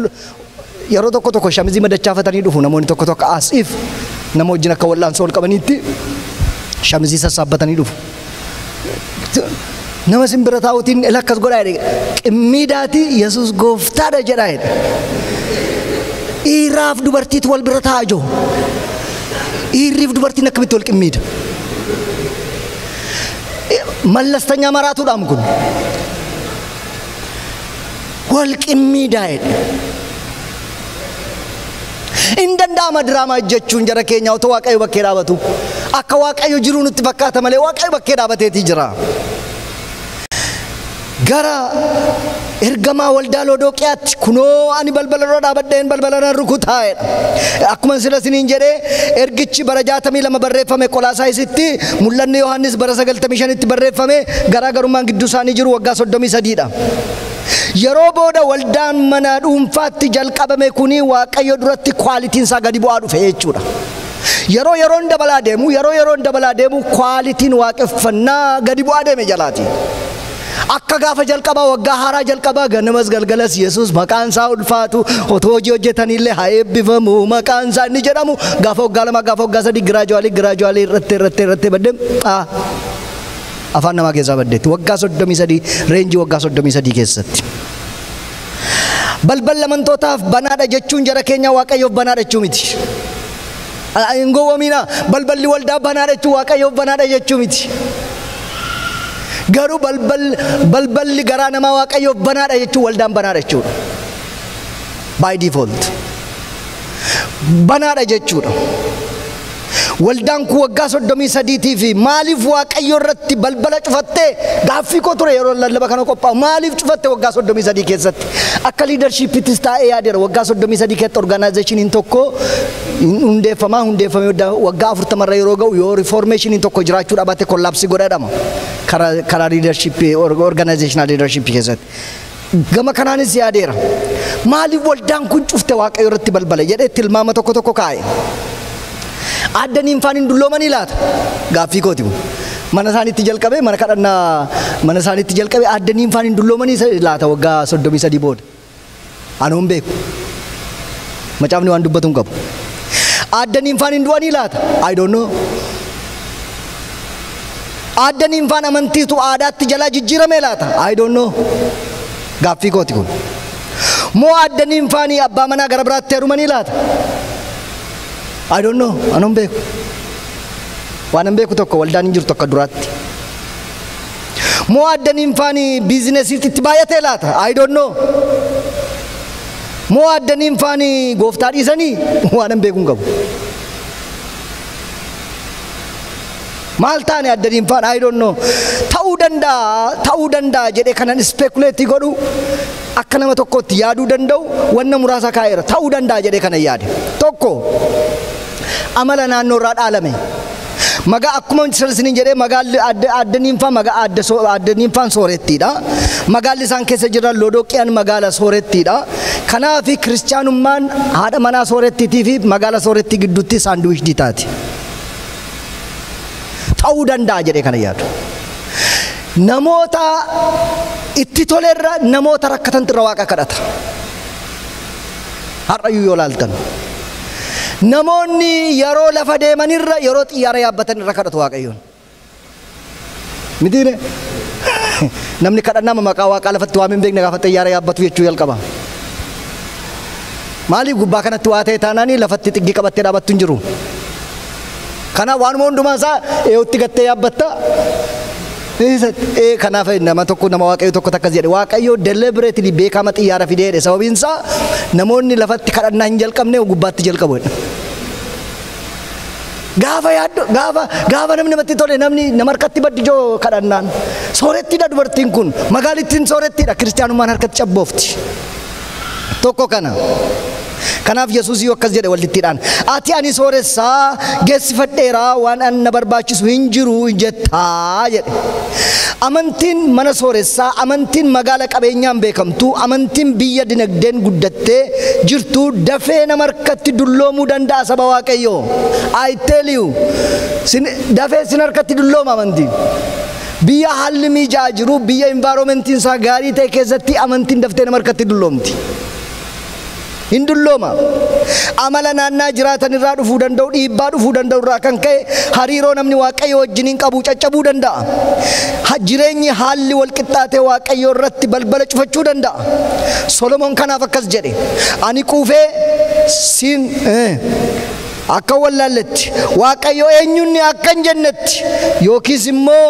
yeroo tokko shamizii madachaafatanii dhufu namoonni tokko asiif nama wajjin akka wal'aansoo ol qabaniitti shamizii sassaabbatanii dhufu. Nama simbira taa'utiin akkas godhaa jedhe qimmiidaatii Yesus gooftaadha jedhaa jedhe. Dhiiraaf dubartiitu wal bira taa'aa jiru. Dhiirriif dubartiin akkamitti wal qimmiida? Mallastanyaa maraatuudhaan kun wal qimmiidaa jedhe. In danda'ama diraamaa jechuun jara keenya otoo waaqayyo bakkee dhaabatu akka waaqayyo jiruu nutti fakkaata malee waaqayyo bakkee dhaabateetii jira. Gara ergamaa waldaa Loodoqiyaatti kunoo ani balbalarra dhaabadheen balbalarra rukutaa'edha. Akkuma sila siniin jedhee ergichi bara 62 barreeffame Qolaasaayisitti mul'anni Yohaannis bara 95tti barreeffame garaagarummaan gidduu isaanii jiru waggaa 33dha. yeroo booda waldaan mana dhuunfaatti jalqabame kuni waaqayyo duratti qualitiin isaa gadi bu'aa dhufe jechuudha. yeroon dabalaa deemu qualitiin waaqeffannaa gadi bu'aa deeme jalaati. akka gaafa jalqabaa waggaa haaraa jalqabaa ganamas galgalas Yesuus maqaan isaa ulfaatu otoo hojii hojjetanillee haa eebbifamu maqaan isaa inni jedhamu gaafa waggaa lama gaafa waggaa sadii giraajuwaalii irratti baddee afaan namaa keessaa baddeetti waggaa 33 reenjii waggaa 33 keessatti. balbal amantootaaf banaadha jechuun jara keenya waaqayyoof banaadha jechuu miti. hin gowwoomina balballi waldaa banaadha jechuun waaqayyoof banaadha jechuu miti. garuu balballi garaa namaa waaqayyoof banaadha jechuun waldaan banaadha jechuudha. by default banaadha jechuudha. waldaan kun waggaa 33 fi maaliif waaqayyo irratti balbala cufatte gaaffii koo ture yeroo lallaba kana qophaa'u maaliif cufatte waggaa 33 keessatti akka leadershipittis taa'ee yaadeera waggaa 33 keessatti organizationin tokko hundeeffame waggaa 40 irra yeroo ga'u yoo reformationin tokko jiraachuu dhaabate kollaapsii godhadhama karaa leadership organizational leadership keessatti. gama kanaanis yaadeera maaliif waldaan kun cufte waaqayyo irratti balbala jedhee tilmaama tokko kaa'e. addaniin faaniin dulloomanii laata gaaffii kooti mana isaaniitti jalqabee mana kadhannaa mana isaaniitti jalqabee addaniin faaniin dulloomanii laata waggaa 33 booda anoon beeku macaafni waan dubbatu hin qabu. addaniin faaniin du'anii laata I don't know. addaniin faan amantiitu aadaatti jalaa jijjiirame laata I don't know. gaaffii kooti kun moo addaniin faanii abbaa manaa gara biraatti heerumanii laata I don't know. anon beeku waan an beeku tokko waldaan hin jirtu akka duraatti. moo addaniin faanii biizinesiitti itti baay'atee laata I don't know. moo addaniin faanii gooftaa dhiisanii waan an beeku hin qabu. maal taane addaniin faan I don't know. ta'uu danda'a jedhee kanan speculate godhu akka nama tokkotti yaaduu danda'u wanna muraasa kaa'eera ta'uu danda'a jedhee kanan yaade. tokko amala naannoo irraa dhaalame magaa akkuma sirriin jedhee magaalli addaniin faan soorettiidha. magaalli isaan keessa jiran Lodooqiyaan magaala soorettiidha. kanaaf kiristaanummaan haadha manaa soorettiitii fi magaala soorettii gidduutti saanduwichii taati. ta'uu danda'a jedhee kana yaadu. namoota itti tolerra namoota rakkatantu irra waaqa kadhata. har'ayyuu yoo laaltan namoonni yeroo lafa deemanirra yeroo xiyyaara yaabbatan irra kadhatu waaqayyoon. mitiire namni kadhannaa maqaa waaqaa lafatti waan hin beekne gaafa xiyyaara yaabbatu jechuu jalqaba. maaliif gubbaa kanatti waa ta'e taanaanii lafatti xiggii qabattee dhaabattu hin jiru. kana waanuma hundumaa isaa eeyyutti gattee yaabbatta. kanaaf nama waaqayyo tokko takkas jedhe waaqayyo deliberately beekama xiyyaara fideedhe sababiin isaa namoonni lafatti kadhannaa hin jalqabne gubbaatti jalqabu. gaafa namatti tole namni nama harkatti baddijoo kadhannaan soorettiidha dubartiin kun magaalittiin soorettiidha kiristaanummaan harkatti cabboofti. tokko kana. kanaaf Yesuus yoo akkas jedhe waldittiidhaan ati ani sooressaa geessifadheeraa waan an na barbaachisu hin jiru jettaa jedhe. amantiin mana sooressaa amantiin magaala qabeenyaan beekamtu amantiin biyya dinagdeen guddattee jirtu dafee nama harkatti dulloomuu danda'a saba waaqayyoo. I tell you dafee sin harkatti dullooma amantiin. biyya haalli mijaa'aa jiru biyya environmentiin isaa gaarii ta'e keessatti amantiin daftee nama harkatti dulloomti. hin dullooma. amala naannaa jiraatan irraa dhufuu danda'u dhiibbaa dhufuu danda'u irraa kan ka'e hariiroo namni waaqayyo wajjiniin qabu caccabuu danda'a. jireenyi haalli walqixxaatee waaqayyo irratti balbala cufachuu danda'a. Solomoon kanaaf akkas jedhe ani quufee siin akka wallaalletti waaqayyo eenyunni akka hin jennetti yookiis immoo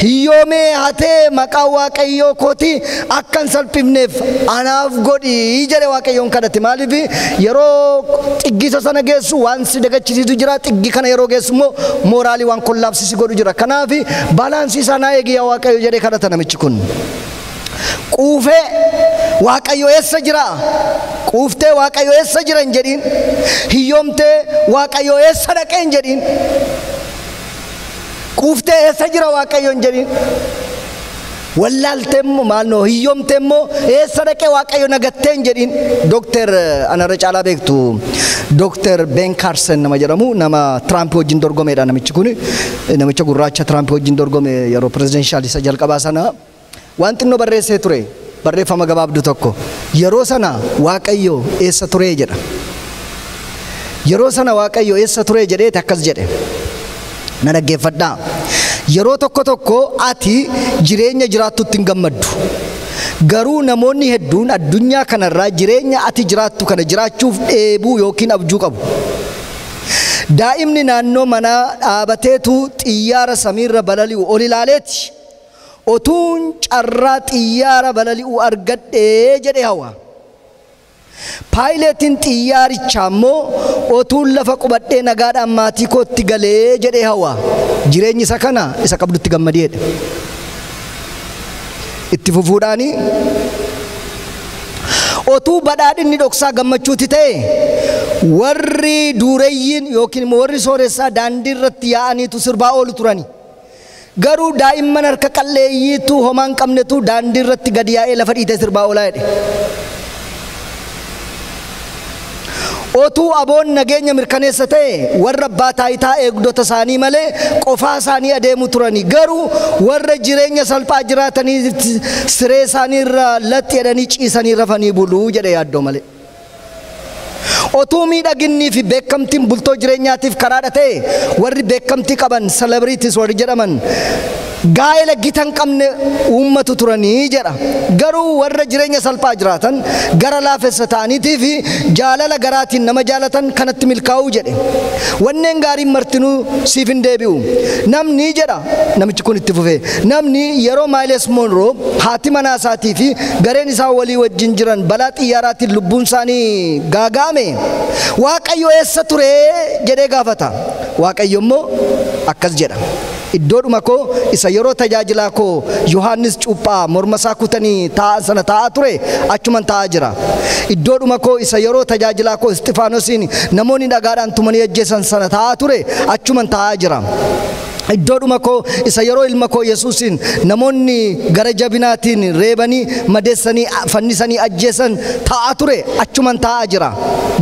hiyyoomee hatee maqaa waaqayyoo kooti akka hin salphifneef anaaf godhi jedhe waaqayyoon kadhate. maaliif yeroo xiggisa sana geessu waan si dagachisiisu jira xiggi kana yeroo geessu immoo mooraalii waan kollaabsisi godhu jira. kanaaf baalaansii sanaa eegiyaa waaqayyo jedhee kadhata namichi kun. quufee waaqayyo eessa jira quuftee waaqayyo eessa jira hin jedhiin. hiyyoomtee waaqayyo eessa dhaqee hin jedhiin. quuftee eessa jira waaqayyo hin jedhiin. wallaaltemmo maalno hiyyomtemmo sadaqee waaqayyo nagatteen jedhin Dr. Anarra caalaa beektu Dr. Ben Carson nama jedhamu nama Trump wajjin dorgomeedha namichi kun namicha gurraacha Trump wajjin dorgome yeroo presidential isa jalqabaa sana wanti inni barreessee ture barreeffama gabaabdu tokko yeroo sana waaqayyo eessa ture jedha yeroo sana waaqayyo eessa ture jedhee akkas jedhe na dhaggeeffadhaa yeroo tokko ati jireenya jiraattutti hin gammaddu garuu namoonni hedduun addunyaa kanarraa jireenya ati jiraattu kana jiraachuuf dheebuu yookiin abjuu qabu daa'imni naannoo manaa dhaabateetu xiyyaara samiirra balali'u ol ilaaleeti otuun carraa xiyyaara balali'u argadhee jedhe hawa paayileetiin xiyyaarichaa immoo otuun lafa qubadhee nagaadhaan maatii kootti galee jedhe hawa jireenyi isa kana isa qabdutti gammadeedha itti fufuudhaani otuu badhaadhinni dhoksaa gammachuuti ta'e warri duureyyiin yookiin warri sooressaa daandii irratti yaa'aniitu sirbaa oolu turani garuu daa'imman harka qalleeyyiitu homaan qabnetu daandii irratti gadi yaa'ee lafa dhiitee sirbaa oolaa jedhe otuu aboon nageenya mirkaneessa ta'e warra abbaa taayitaa eegdota isaanii malee qofaa isaanii adeemu turani garuu warra jireenya salphaa jiraatanii siree isaanii irra latti jedhanii ciisanii rafanii buluu jedhe yaaddoo malee otuu miidhaginnii fi beekamtiin bultoo jireenyaatiif karaadha ta'e warri beekamtii qaban celebrities warri jedhaman gaa'ela gitan qabne uummatu turanii jedha garuu warra jireenya salphaa jiraatan gara laafessa ta'aniitii fi jaalala garaatiin nama jaalatan kanatti milkaa'uu jedhe wanneen gaariin martinuu siif hin deebi'u namni jedha namichi kun itti fufee namni yeroo Miles Monroe haati manaa isaatii fi gareen isaa walii wajjin jiran balaa xiyyaaraatiin lubbuun isaanii gaaga'ame waaqayyo eessa ture jedhee gaafata waaqayyo immoo akkas jedha iddoodhuma koo isa yeroo tajaajilaa koo Yohaannis Cuuphaa morma isaa kutanii taa'an sana taa'aa ture achuman taa'aa jira iddoodhuma koo isa yeroo tajaajilaa koo Isxifaanosiin namoonni dhagaadhaan tumanii ajjeesan sana taa'aa ture achuman taa'aa jira iddoodhuma koo isa yeroo ilma koo Yesuusin namoonni gara jabinaatiin reebanii madeessanii fannisanii ajjeesan taa'aa ture achuman taa'aa jira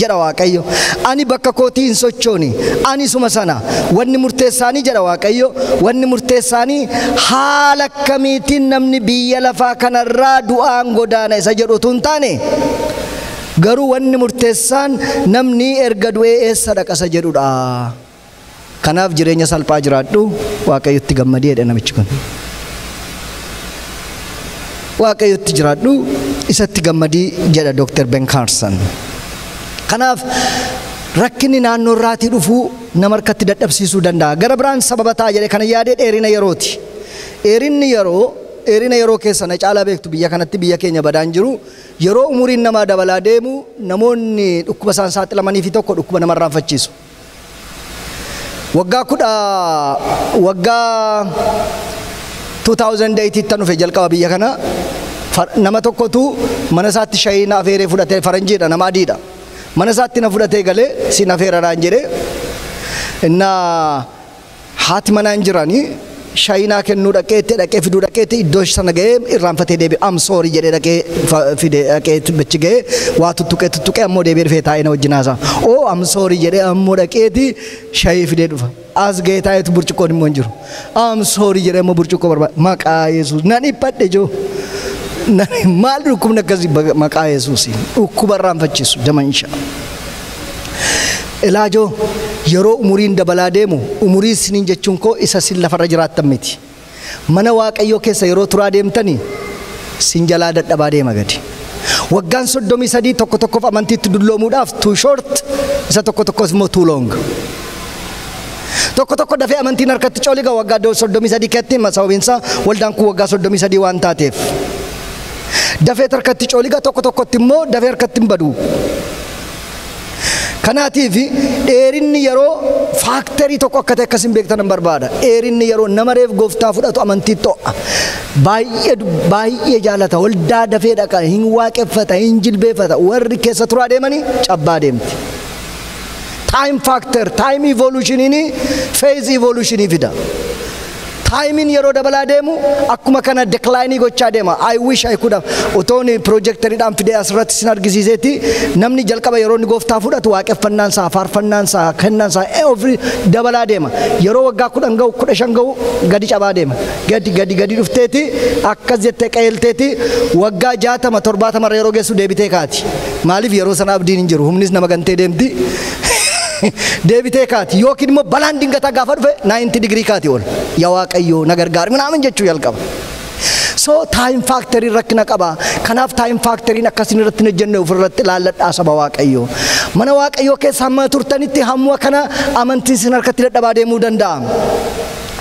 jedha waaqayyo ani bakka kootii hin sochooni ani suma sana wanni murteessaanii jedha waaqayyo wanni murteessaanii haala akkamiitiin namni biyya lafaa kanarraa du'aan godaana isa jedhu utuu hin taane garuu wanni murteessaan namni erga du'ee eessa dhaqa isa jedhudha kanaaf jireenya salphaa jiraadhu waaqayyotti gammadeedha namichi kun waaqayyotti jiraadhu isatti gammadii jedha Dr. Ben Carson kanaaf rakkinni naannoo irraatii dhufuu nama harkatti dadhabsiisuu danda'a gara biraan sababa ta'a jedhe kana yaadee dheerina yerooti dheerinni yeroo keessa na caalaa beektu biyya kanatti biyya keenya badaan jiru yeroo umuriin namaa dabalaa deemu namoonni dhukkuba isaan saaxilamanii fi tokko dhukkuba nama irraanfachiisu waggaa 2008 tan dhufe jalqaba biyya kana nama tokkotu mana isaatti shaayii na afeeree fudhatee faranjiidha nama adiidha mana isaatti na fudhatee galee si na afeeraraan jedhee innaa haati manaan jiranii shaayii naa kennuu dhaqee fiduu dhaqeetti iddoo sana ga'ee irraanfatee deebi'e am sorry jedhee dhaqee fidee dhaqee bichi ga'ee waa tuttuqee ammoo deebi'ee dhufee taa'ee na wajjin haasaa am sorry jedhee ammoo dhaqeetti shaayii fidee dhufa as ga'ee taa'eetu burcuqqoon immoo hin jiru am sorry jedhee ammoo burcuqqoo barbaada maqaa Yesuus nan dhiphadhe joo maal dhukkubni akkasii maqaa Yesuus dhukkuba irraanfachiisu jamansha ilaajoo yeroo umuriin dabalaa deemu umurii siniin jechuun koo isa sin lafarra jiraattan miti mana waaqayyoo keessa yeroo turaa deemtanii sin jalaa dadhabaa deema gadi waggaan 33 tokkoof amantiitti dulloomuudhaaf too short isa tokkos immoo too long tokko dafee amantiin harkatti cooliga waggaa 33 keetti sababiinsa waldaan kun waggaa 33 waan taateef dafee harkatti cooliga tokkotti immoo dafee harkatti hin badu kanaatiif dheerinni yeroo faaktarii tokko akka ta'e akkasin beektan barbaada dheerinni yeroo nama reef gooftaa fudhatu amantii to'a baay'ee jaalata waldaa dafee dhaqa hin waaqeffata hin jilbeeffata warri keessa turaa deemanii cabbaa deemti time factor time evolution ini phase evolution fida Timing yeroo dabalaa deemu akkuma kana decline gochaa deema. I wish I could have utooni projectoriidhaan fidee asirratti sin argisiiseeti namni jalqaba yeroo inni gooftaa fudhatu waaqeffannaan isaa faarfannaan isaa kennaan isaa every dabalaa deema. Yeroo waggaa 10 ga'u 15 ga'u gadi cabaa deema. Gadi dhufteeti akkas jettee qayeelteeti waggaa 60 70 yeroo geessu deebitee kaati. Maaliif yeroo sana abdiin hin jiru humnis nama gantee deemti. Deebitee kaati yookiin immoo balaan dingataa gaafa dhufe 90 degree kaati ol yaa waaqayyo na gargaari minaamin jechuu jalqaba. So time factory rakkina qaba. Kanaaf time factory akkasin irratti hojjenne ofirratti ilaalladhaa saba waaqayyo. Mana waaqayyo keessa hamma turtanitti hamma kana amantiin sin harkatti dadhabaa deemuu danda'a.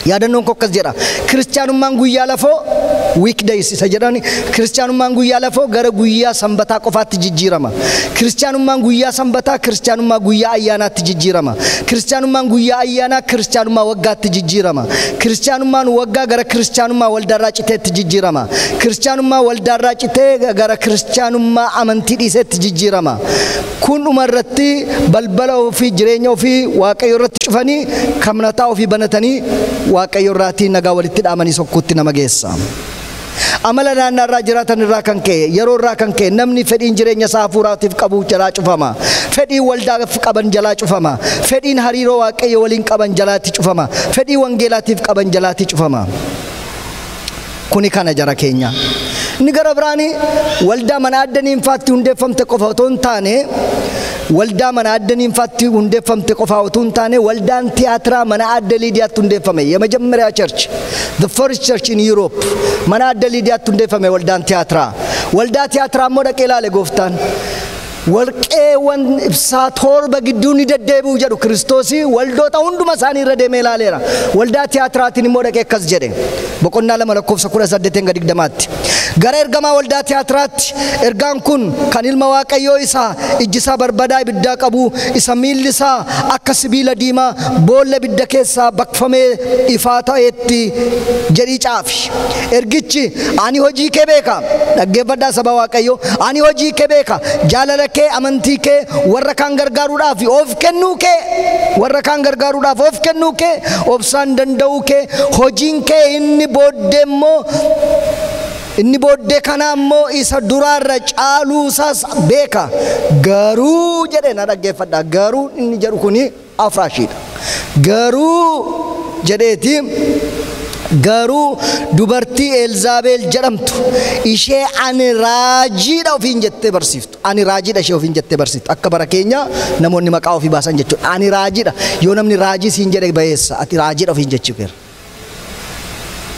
Yaadannoon koo akkas jedha. Kiristaanummaan guyyaa lafoo weekdays isa jedhani kiristaanummaan guyyaa lafoo gara guyyaa sanbataa qofaatti jijjiirama. Kiristaanummaan guyyaa sanbataa kiristaanummaa guyyaa ayyaanaatti jijjiirama. Kiristaanummaan guyyaa ayyaanaa kiristaanummaa waggaatti jijjiirama. Kiristaanummaan waggaa gara kiristaanummaa waldaarraa citeetti jijjiirama. Kiristaanummaa waldaarraa citee gara kiristaanummaa amantii dhiiseetti jijjiirama. Kun dhumarratti balbala ofii jireenya ofii waaqayyo irratti cufanii kamnataa ofii banatanii waaqayyo irratti nagaa walitti dhaamanii sokkuutti nama geessa. Amala naannarraa jiraatan irraa kan ka'e yeroo irraa kan ka'e namni fedhiin jireenya isaa hafuuraatiif qabu jalaa cufama. Fedhiin waldaaf qaban jalaa cufama. Fedhiin hariiroo waaqayyo waliin qaban jalaatti cufama. Fedhii wangeelaatiif qaban jalaatti cufama. Kuni kana jara keenya. Ni gara biraani waldaa mana addaniin faatti hundeeffamte qofa otoo hin taane waldaa mana addaniin faatti hundeeffamte qofa otoo hin taane waldaan tiyaatiraa mana adda Liidiyaatti hundeeffame. የመጀመሪያ ቸርች the first church in Europe mana adda Liidiyaatti hundeeffame waldaan tiyaatiraa. Waldaa tiyaatiraa immoo dhaqee ilaale gooftaan. Walqeewwan ibsaa torba gidduu ni deddeebi'u jedhu Kiristoosii waldoota hunduma isaanii irra deemee ilaaleera. Waldaa tiyaatiraatiin immoo dhaqee akkas jedhe. Boqonnaa 2:18-20tti. Gara ergamaa waldaa tiyaatiraatti ergaan kun kan ilma waaqayyoo isaa ijji isaa barbadaa ibiddaa qabu isa miilli isaa akka sibiila diimaa boolla ibidda keessaa baqfamee ifaa ta'etti jedhii caafi. Ergichi ani hojii kee beeka. Dhaggeeffadhaa saba waaqayyoo. Ani hojii kee beeka. Jaalala kee amantii kee warra kaan gargaaruudhaaf of kennuu kee warra kaan gargaaruudhaaf of kennuu kee obsaan danda'uu kee hojiin kee inni booddee kana ammoo isa duraarra caaluu isaas beeka. Garuu jedhee na dhaggeeffadha. Garuu inni jedhu kuni afraashiidha. Garuu jedheeti garuu dubartii Elzaabeel jedhamtu ishee ani raajiidha ofiin jettee barsiiftu. Ani raajiidha ishee ofiin jettee barsiiftu. Akka bara keenya namoonni maqaa ofii baasan jechuudha. Ani raajiidha. Yoo namni raajii siin jedhe bayeessa ati raajiidha ofiin jechuudha.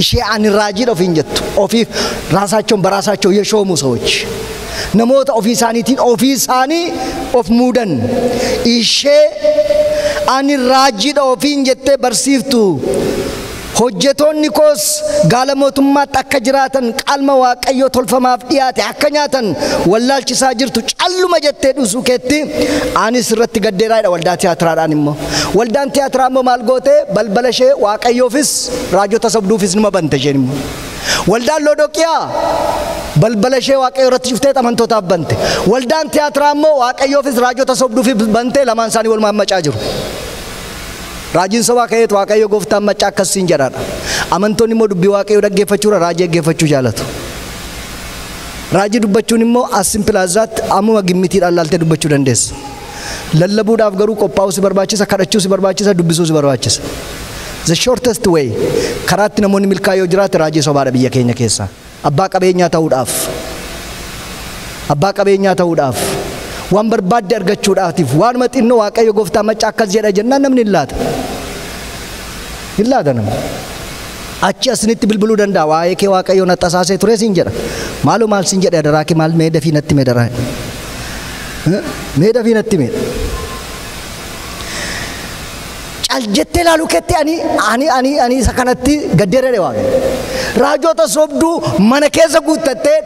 Ishee ani raajiidha ofiin jettu. Ofiif ራሳቸውን በራሳቸው የሾሙ ሰዎች namoota ofii isaaniitiin ofii isaanii of muudan ishee ani raajiidha ofiin jettee barsiiftu. Hojjetoonni koos gaala mootummaatti akka jiraatan qalma waaqayyoo tolfamaaf dhiyaate akka nyaatan wallaalchisaa jirtu calluma jettee dhusuu keetti anis irratti gaddeeraadha. Waldaa tiyaatiraadhaan immoo waldaan tiyaatiraa immoo maal goote balbala ishee waaqayyoofis raajota sobduufis nima bante isheen immoo. Waldaan Loodoqiyaa balbala ishee waaqayyo irratti cuftee amantootaaf bante. Waldaan tiyaatiraa immoo waaqayyoofis raajota sobduufis bante. Lamaan isaanii wal maammacaa jiru. Raajiin sobaa ka'eetu waaqayyo gooftaan maccaa akkasiin jedhaadha. Amantoonni immoo dubbii waaqayyo dhaggeeffachuudha raajii dhaggeeffachuu jaalatu. Raajii dubbachuun immoo as simpilaazzaatti ammuma gimmitiidhaan laaltee dubbachuu dandeessa. Lallabuudhaaf garuu qophaa'uu si barbaachisa, kadhachuu si barbaachisa, dubbisuu si barbaachisa. The shortest way karaatti namoonni milkaa'oo jiraate raajii sobaadha biyya keenya keessa. Abbaa qabeenyaa ta'uudhaaf waan barbaadde argachuudhaatiif waan maxinnoo waaqayyo gooftaa maccaa akkas jedha jennaan namni hin laata namni. Achi asinitti bilbiluu danda'a waa'ee kee waaqayyo na tasaasee ture siin jedha. Maaloo maal siin jedha daraa kee maal mee dafii natti mee daraa. Mee dafii natti mee. Caljettee laaluu keetti ani isa kanatti gaddeeree waaqayyo. Raajota sobduu mana keessa guuttattee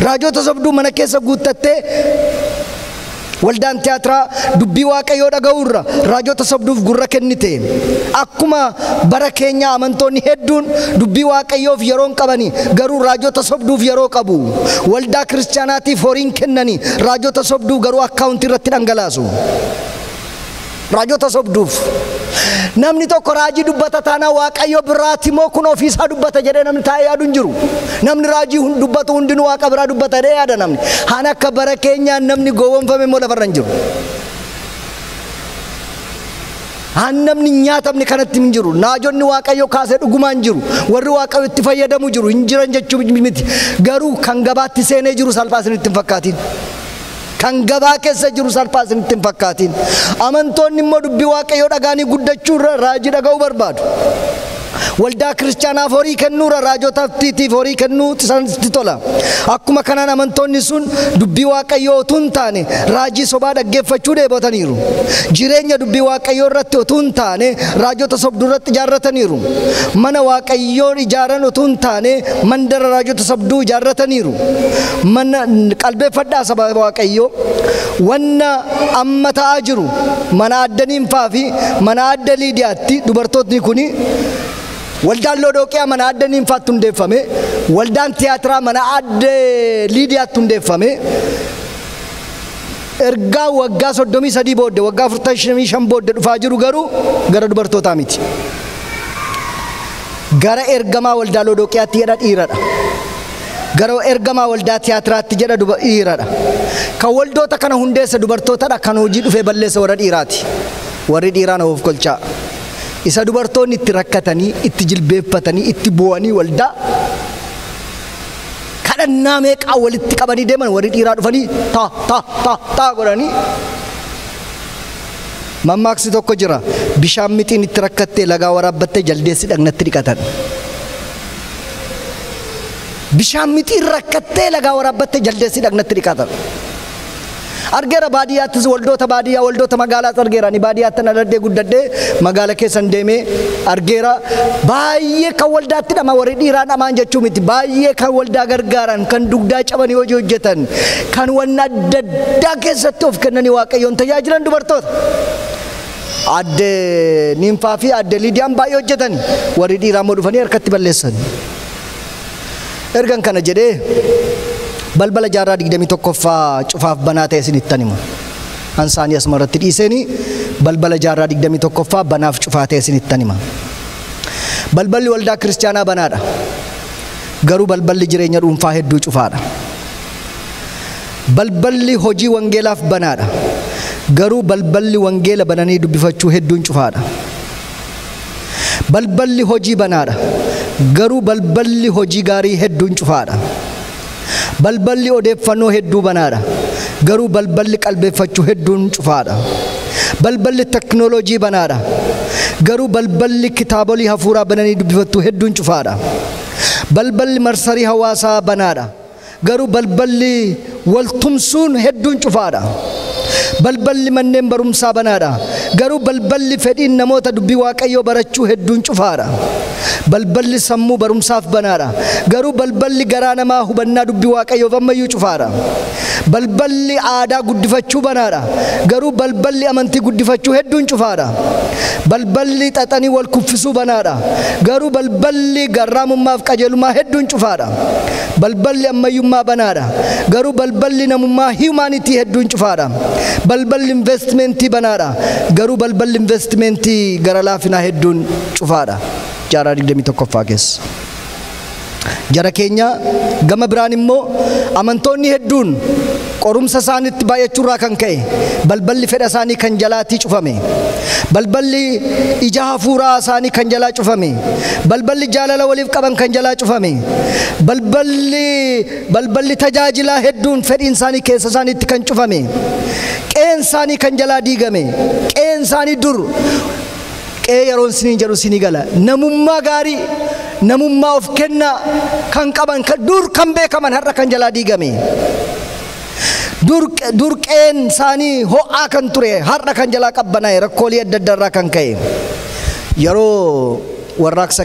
raajota sobduu mana keessa guuttattee waldaan tiyaatiraa dubbii waaqayyoo dhaga'uurra raajota sobduuf gurra kennite. Akkuma bara keenya amantoonni hedduun dubbii waaqayyoof yeroo qabani garuu raajota sobduuf yeroo qabu. Waldaa kiristaanaatiif horiin kennani raajota sobduu garuu akkaawuntii irratti dhangalaasu. raajota sobduuf. Namni tokko raajii dubbata taana waaqayyo biraatti moo kun ofiisaa dubbata jedhee namni taa'ee yaadu hin jiru. Namni raajii dubbatu hundinuu waaqa biraa dubbata jedhee yaada namni. Haan akka bara keenyaan namni gowwoomfame moo lafarra hin jiru. Haan namni nyaatamni kanatti hin jiru. Naajonni waaqayyo kaasee dhugumaa hin jiru. Warri waaqayyo itti fayyadamu jiru. Hin jiran jechuu miti. Garuu kan gabaatti seenee jiru salphaa isinitti hin fakkaatin. Kan gabaa keessa jiru salphaa isinitti hin fakkaatin. Amantoonni immoo dubbii waaqayyoo dhagaanii guddachuu irra raajii dhaga'uu barbaadu. Waldaa kiristaanaaf horii kennuura raajotaatiif horii kennuutu isaanitti tola. Akkuma kanaan amantoonni sun dubbii waaqayyoo utuu hin taane raajii sobaa dhaggeeffachuu dheebotaniiru. Jireenya dubbii waaqayyoo irratti utuu hin taane raajota sobduu irratti ijaarrataniiru. Mana waaqayyoo ijaaran utuu hin taane mandara raajota sobduu ijaarrataniiru. Mana qalbeeffadhaa saba waaqayyoo wanna amma ta'aa jiru mana adda Niimfaa fi mana adda Liidiyaatti dubartootni kuni waldaan Lodooqiyaa mana adda Niimfaatti hundeeffame, waldaan tiyaatiraa mana adda Liidiyaatti hundeeffame. Ergaa waggaa 33 booddee waggaa 45 booddee dhufaa jiru garuu gara dubartootaa miti. Gara ergamaa waldaa Lodooqiyaatti jedha dhiiradha. Gara ergamaa waldaa tiyaatiraatti jedha dhiiradha. Kan waldoota kana hundeessa dubartootadha. Kan hojii dhufee balleessa warra dhiiraati. Warri dhiiraan of kolchaa. Isa dubartoonni itti rakkatanii, itti jilbeeffatanii, itti boo'anii waldaa kadhannaa meeqaa walitti qabanii deeman warri dhiiraa dhufanii taa godhanii. Mammaaksi tokko jira. Bishaan mixiin itti rakkattee lagaa waraabbattee jaldeessi dhaqnatti dhiqatan. Bishaan mixiin rakkattee lagaa waraabbattee jaldeessi dhaqnatti dhiqatan. Argeera baadiyyaattis waldoota baadiyyaa waldoota magaalaas argeera. Ni baadiyyaatti na daddee guddadhee magaala keessan deemee argeera. Baay'ee kan waldaatti dhama warri dhiiraan dhamaan jechuu miti. Baay'ee kan waldaa gargaaran, kan dugdaa cabanii hojii hojjetan, kan wanna adda addaa keessatti of kennanii waaqayyoon tajaajilan dubartoota. Adde Niimfaa fi adde Liidiyaan baay'ee hojjetani. Warri dhiiraa immoo dhufanii harkatti balleessan. Ergan kana jedhee balbala jaarraa 21ffaa cufaaf banaa ta'e isinittan hima. Ansaanii asmarratti dhiisanii balbala jaarraa 21ffaa banaaf cufaa ta'e isinittan hima. Balballi waldaa kiristaanaa banaadha. Garuu balballi jireenya dhuunfaa hedduu cufaadha. Balballi hojii wangeelaaf banaadha. Garuu balballi wangeela bananii dubbifachuu hedduun cufaadha. Balballi hojii banaadha. Garuu balballi hojii gaarii hedduun cufaadha. Balballi odeeffannoo hedduu banaadha. Garuu balballi qalbeeffachuu hedduun cufaadha. Balballi teknooloojii banaadha. Garuu balballi kitaabolii hafuuraa bananii dubbifachuu hedduun cufaadha. Balballi marsarii hawaasaa banaadha. Garuu balballi waltumsuun hedduun cufaadha. Balballi manneen barumsaa banaadha. Garuu balballi fedhiin namoota dubbii waaqayyoo barachuu hedduun cufaadha. Balballi sammuu barumsaaf banaadha. Garuu balballi garaa namaa hubannaa dubbii waaqayyoof ammayyuu cufaadha. Balballi aadaa guddifachuu banaadha. Garuu balballi amantii guddifachuu hedduun cufaadha. Balballi xaxanii wal kuffisuu banaadha. Garuu balballi garraamummaaf qajeelummaa hedduun cufaadha. Balballi ammayyummaa banaadha. Garuu balballi namummaa humanity hedduun cufaadha. Balballi investmentii banaadha. Garuu balballi investmentii gara laafinaa hedduun cufaadha. Jaarraa 21ffaa keessa. Jara keenya gama biraan immoo amantoonni hedduun qorumsa isaaniitti baay'achuurraa kan ka'e balballi fedha isaanii kan jalaatii cufame. Balballi ija hafuuraa isaanii kan jalaa cufame. Balballi jaalala waliif qaban kan jalaa cufame. Balballi tajaajilaa hedduun fedhiin isaanii keessa isaaniitti kan cufame. Qeen isaanii kan jalaa diigame. Qeen isaanii dur qee yeroon siniin jedhu sinii gala. Namummaa gaarii, namummaa of kennaa kan qaban dur kan beekaman har'a kan jalaa diigame. Dur qeen isaanii ho'aa kan ture har'a kan jalaa qabbanaa'e rakkoolee adda addaarraa kan ka'e. Yeroo warraaqsa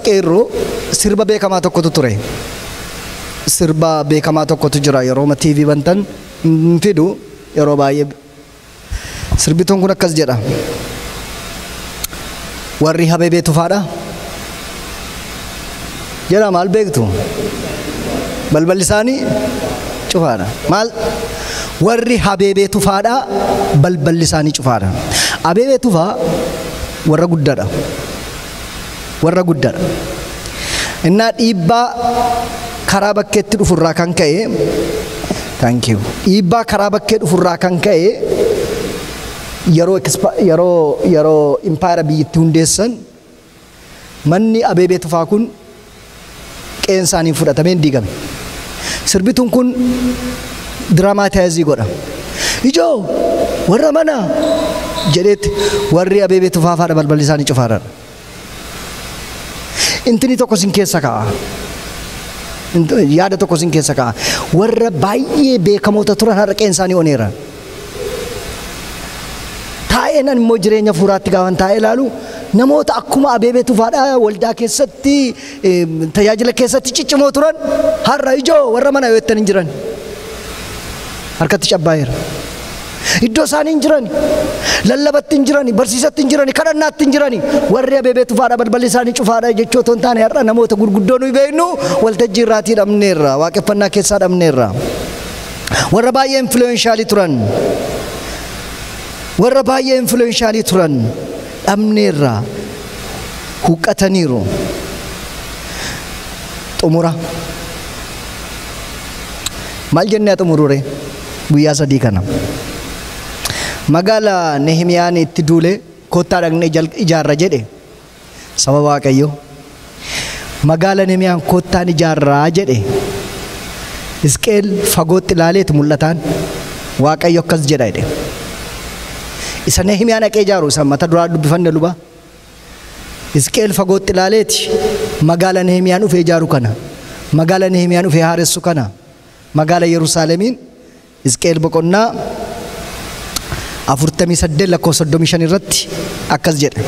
qeerroo sirba beekamaa tokkotu ture. Sirba beekamaa tokkotu jira yeroo TV bantan hin fidu yeroo baay'ee. Sirbituun kun akkas jedha. Warri habebee tufaadha. Jedha maal beektu? Balballi isaanii cufaadha. Maal? warri Abeebee Tufaadha balballi isaanii cufaadha. Abeebee Tufaa warra guddaadha. Warra guddaadha. Innaa dhiibbaa karaa bakkeetti dhufurraa kan ka'e, thank you. Dhiibbaa karaa bakkee dhufurraa kan ka'e yeroo impaayera biyyatti hundeessan manni Abeebee Tufaa kun qeen isaanii fudhatamee diigame. Sirbituun kun diraamaataayizii godha. Ijoo warra mana jedheetti warri Abeebee Tufaa faadha balballi isaanii cufaadha. Intini tokko sin keessa kaa'a. Yaada tokko sin keessa kaa'a. Warra baay'ee beekamoota turan har'a qeen isaanii oneera. Taa'ee nan immoo jireenya fuuraatti gaafan taa'ee ilaalu namoota akkuma Abeebee Tufaadha waldaa keessatti tajaajila keessatti ciccimoo turan har'a ijoo warra mana yoo hin jiran harkatti cabbaa'eera. Iddoo isaanii hin jirani, lallabatti hin jirani, barsiisatti hin jirani, kadhannaatti hin jirani. Warri Abeebee Tufaadha balballi isaanii cufaadha jechoota hin taane har'a namoota gurguddoo nuyi beeknu waltajjii irraatii dhabneerra, waaqeffannaa keessaa dhabneerra. Warra baay'ee influenshaalii turan, warra baay'ee influenshaalii turan dhabneerra, huqqataniiru. Xumura maal jennee xumurure guyyaa sadii kana. Magaalaa Nehemiyaan itti duule kottaa dhaqnee ijaarra jedhe saba Waaqayyo. Magaalaa Nehemiyaan kottaan ijaarraa jedhe Hisqeel fagootti ilaaleetu mul'ataan Waaqayyo akkas jedha jedhe. Isa Nehemiyaan dhaqee ijaaru isa mata duraa dubbifanne luba. Hisqeel fagootti ilaaleeti magaalaa Nehemiyaan dhufee ijaaru kana, magaalaa Nehemiyaan dhufee haaressu kana, magaalaa Yerusaalemiin Hisqeel boqonnaa 48:35 irratti akkas jedhe.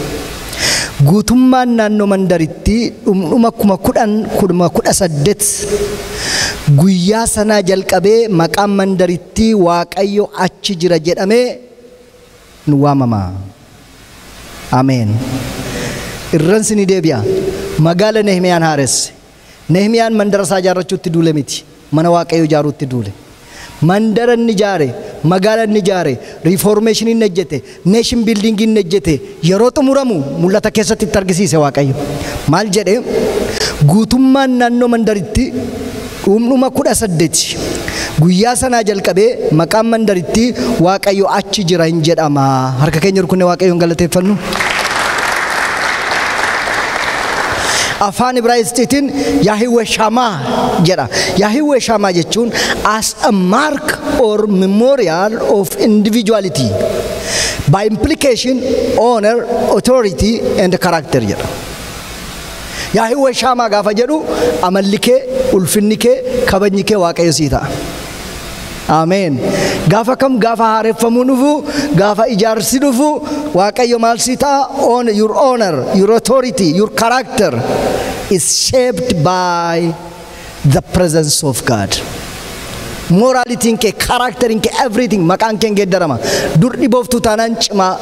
Guutummaan naannoo mandaritti dhumdhuma 18 guyyaa sanaa jalqabee maqaan mandaritti Waaqayyo achi jira jedhamee nu waamama. Ameen. Irran sini deebi'a. Magaalaa Nehemiyaan haaresse. Nehemiyaan mandara isaa ijaarrachuutti duule miti. Mana Waaqayyo ijaaruutti duule. Mandara inni ijaare, magaalaa inni ijaare, riiformeeshinii inni hojjete, neeshin biildingii inni hojjete yeroo xumuramu mul'ata keessatti itti argisiise Waaqayyo. Maal jedhee guutummaan naannoo mandaritti dhumdhuma 18 guyyaa sanaa jalqabee maqaan mandaritti Waaqayyo achi jira hin jedhama. Harka keenya rukunne Waaqayyoon galateeffannu. Afaan Ibraayisxiitiin Yahweh Shamaa jedha. Yahweh Shamaa jechuun as a mark or memorial of individuality, by implication honor, authority and character jedha. Yahweh Shamaa gaafa jedhu amalli kee, ulfinni kee, kabajni kee Waaqayyo sii ta'a. Ameen. Gaafa kam gaafa haareffamuu dhufu, gaafa ijaarsi dhufu Waaqayyo maal sii ta'a? Your honor, your authority, your character is shaped by the presence of God. Morality in ke, character in ke, everything maqaan kee geeddarama. Dur dhibooftu taanaan cimaa,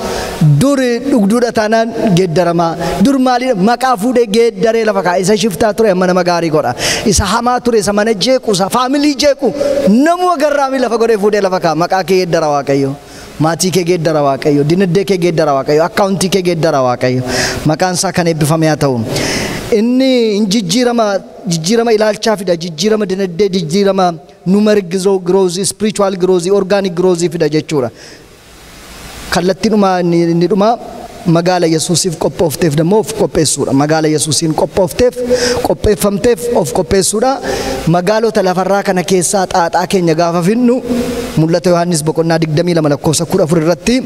dur dhugduudha taanaan geeddarama. Dur maalii maqaa fuudhee geeddaree lafa kaa'a. Isa shiftaa ture amma nama gaarii godha. Isa hamaa ture isa mana jeequ, isa faamilii jeequ namuma garraamii lafa godhee fuudhee lafa kaa'a. Maqaa kee geeddara Waaqayyo. Maatii kee geeddara Waaqayyo. Dinagdee kee geeddara Waaqayyo. Akkaawuntii kee geeddara Waaqayyo. Maqaan isaa kan eebbifame haa ta'u. Inni jijjiirama ilaalchaa fida, jijjiirama dinagdee, jijjiirama numeric growth, spiritual growth, organic growth fida jechuudha. Kallattiidhuma inni dhuma magaala Yesuusiif qophoofteef dammoo of qopheessuudha. Magaala Yesuusiin qopheeffamteef of qopheessuudha. Magaalota lafarraa kana keessaa xaaxaa keenya gaafa finnu mul'ata Yohaannis boqonnaa 22:14 irratti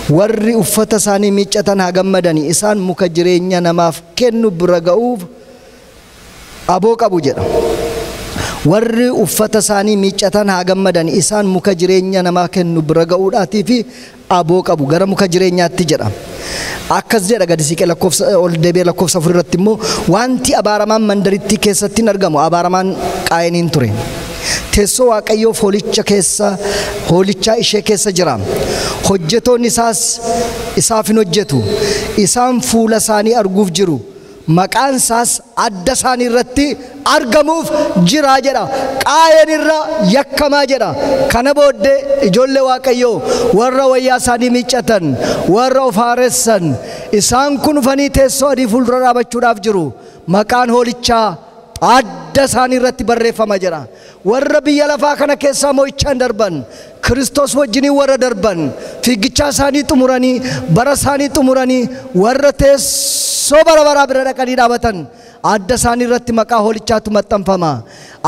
warri uffata isaanii miiccatan haa gammadanii isaan muka jireenya namaaf kennu bira ga'uuf aboo qabu jedha. Warri uffata isaanii miiccatan haa gammadanii isaan muka jireenya namaa kennu bira ga'uudhaatii fi aboo qabu gara muka jireenyaatti jedha. Akkas jedha gadi siqee ol deebi'ee lakkoofsa 4 irratti immoo wanti abaaramaan mandaritti keessatti hin argamu. Abaaramaan Qaayiniin ture. Teessoo Waaqayyoo hoolichaa ishee keessa jira. Hojjetoonni isaas isaaf hin hojjetu. Isaan fuula isaanii arguuf jiru. maqaan isaas adda isaanii irratti argamuuf jira jedha. Qaayeen irra yakkamaa jedha. Kana booddee ijoollee Waaqayyoo warra wayyaa isaanii miiccatan, warra of haaressan, isaan kun dhufanii teessoo adii fuuldura dhaabachuudhaaf jiru. Maqaan hoolichaa adda isaanii irratti barreeffama jedha. Warra biyya lafaa kana keessaa mo'ichaan darban, Kiristoos wajjiniin warra darban, fiigicha isaanii xumuranii, bara isaanii xumuranii, warra teessoo bara baraa bira dhaqanii dhaabatan, adda isaanii irratti maqaa hoolichaatu maxxanfama.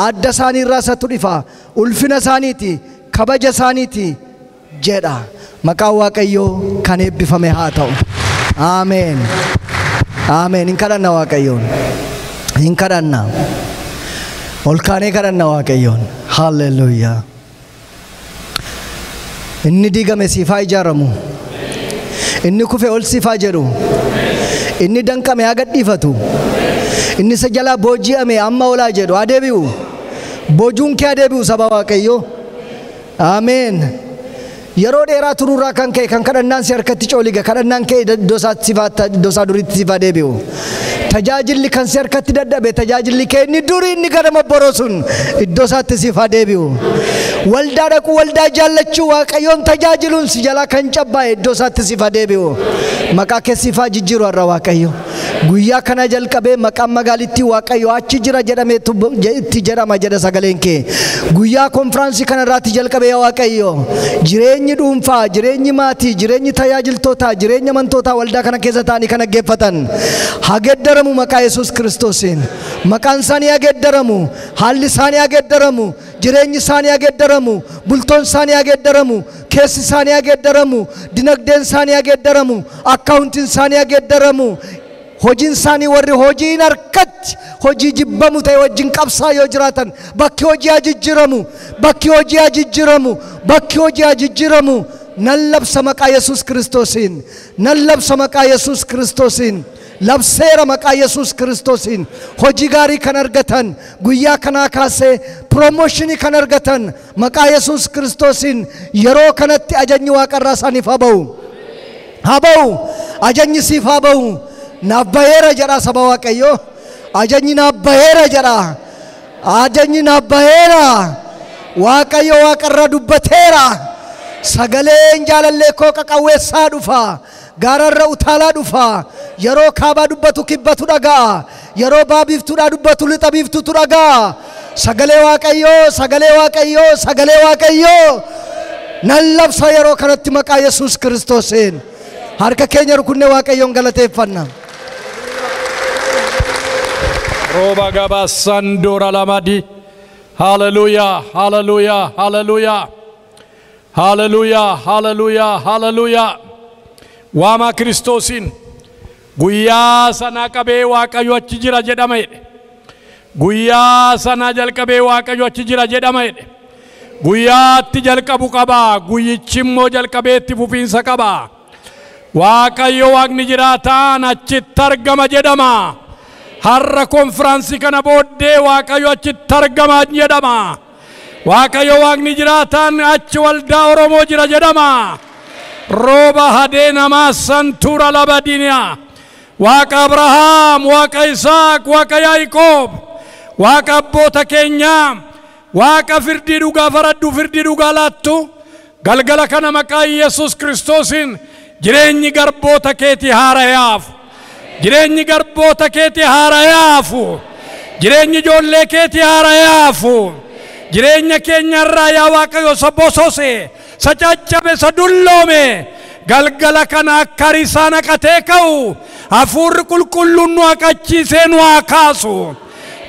Adda isaanii irraa isatu dhifa. Ulfina isaaniiti, kabaja isaaniiti jedha. Maqaan Waaqayyoo kan eebbifame haa ta'u. Ameen. Ameen. Hin kadhanna Waaqayyoon. Hin kadhanna. Ol kaanee kadhanna Waaqayyoon. Hallelujaa. Inni diigame siif haa ijaaramu. Inni kufe ol siif haa jedhu. Inni danqame haa gadhiifatu. Inni isa jalaa booji'ame amma olaa jedhu haa deebi'u. Boojuun kee haa deebi'u saba Waaqayyoo. Ameen. Yeroo dheeraa tururraa kan ka'e kan kadhannaan si harkatti cooliga, kadhannaan kee iddoo isaa duriitti siif haa deebi'u. Tajaajilli kan si harkatti dadhabe, tajaajilli kee inni durii inni gadama boroo sun iddoo isaatti siif haa deebi'u. Waldaa dhaqu, waldaa jaallachuu, Waaqayyoon tajaajiluun si jalaa kan cabbaa'e iddoo isaatti siif haa deebi'u. Maqaa kee siif haa jijjiiru har'a Waaqayyo. Guyyaa kana jalqabee maqaan magaalittii Waaqayyo achi jira jedhamee itti jedhama jedha sagaleen kee. Guyyaa konfiraansii kana irraatti jalqabee Waaqayyo jireenyi dhuunfaa, jireenyi maatii, jireenyi tajaajiltootaa, jireenya amantootaa waldaa kana keessa ta'anii kan dhaggeeffatan haa geeddaramu maqaa Yesuus Kiristoosiin. Maqaan isaanii haa geeddaramu, haalli isaanii haa geeddaramu, jireenyi isaanii haa geeddaramu, bultoon isaanii haa geeddaramu, keessi isaanii haa geeddaramu, dinagdeen isaanii haa geeddaramu, akkaawuntiin isaanii haa geeddaramu. Hojiin isaanii warri hojiin harkatti hojii jibbamu ta'e wajjin qabsaa yoo jiraatan bakki hojii haa jijjiiramu, bakki hojii haa jijjiiramu, bakki hojii haa jijjiiramu. Nan labsa maqaa Yesuus Kiristoosiin, nan labsa maqaa Yesuus Kiristoosiin, labseera maqaa Yesuus Kiristoosiin. Hojii gaarii kan argatan, guyyaa kanaa kaasee promooshinii kan argatan maqaa Yesuus Kiristoosiin. Yeroo kanatti ajajni Waaqarraa isaaniif haa ba'u, haa ba'u, ajajni siif haa ba'u. Naaf baheera jedha saba Waaqayyoo. Ajajni naaf baheera jedha. Ajajni naaf baheera. Waaqayyo Waaqarra dubbateera. Sagaleen jaalallee koo qaqawweessaa dhufa. Gaararra utaalaa dhufa. Yeroo kaabaa dubbatu kibbatu dhaga'a. Yeroo baabiiftuudhaa dubbatu lixa biiftutu dhaga'a. Sagalee Waaqayyoo, sagalee Waaqayyoo, sagalee Waaqayyoo. Nan labsa yeroo kanatti maqaa Yesuus Kiristoosiin. Harka keenya rukunnee Waaqayyoon galateeffanna. Roba gaba sandora lamadi. Hallelujah, hallelujah, hallelujah. Hallelujah, hallelujah, hallelujah. Wama Kristosin. Guyyaa sana qabee Waaqayyo achi jira jedhama jedhe. Guyyaa sana jalqabee Waaqayyo achi jira jedhama jedhe. Guyyaatti jalqabu qaba. Guyyichi immoo jalqabeetti fufiinsa qaba. Waaqayyo Waaqni jiraataan achitti argama jedhama. Har'a konfiraansii kana booddee Waaqayyo achitti argama jedhama. Waaqayyo Waaqni jiraataan achi waldaa Oromoo jira jedhama. Rooba hadee namaa santuura labadiiniyaa. Waaqa Abrahaam, Waaqa Isaaq, Waaqa Yaaqoob, Waaqa abboota keenyaa, Waaqa firdii dhugaa faraddu, firdii dhugaa laattu. Galgala kana maqaa Yesuus Kiristoosiin jireenyi garboota keetii haarayaaf. Jireenyi garboota keetii haarayaafu. Jireenyi ijoollee keetii haarayaafu. Jireenya keenyarraa yaa Waaqayyo sabbosoose, sacaccabe, sadulloome. Galgala kana akka risaa naqatee ka'u hafuurri qulqulluun nu haqachiisee nu haa kaasu.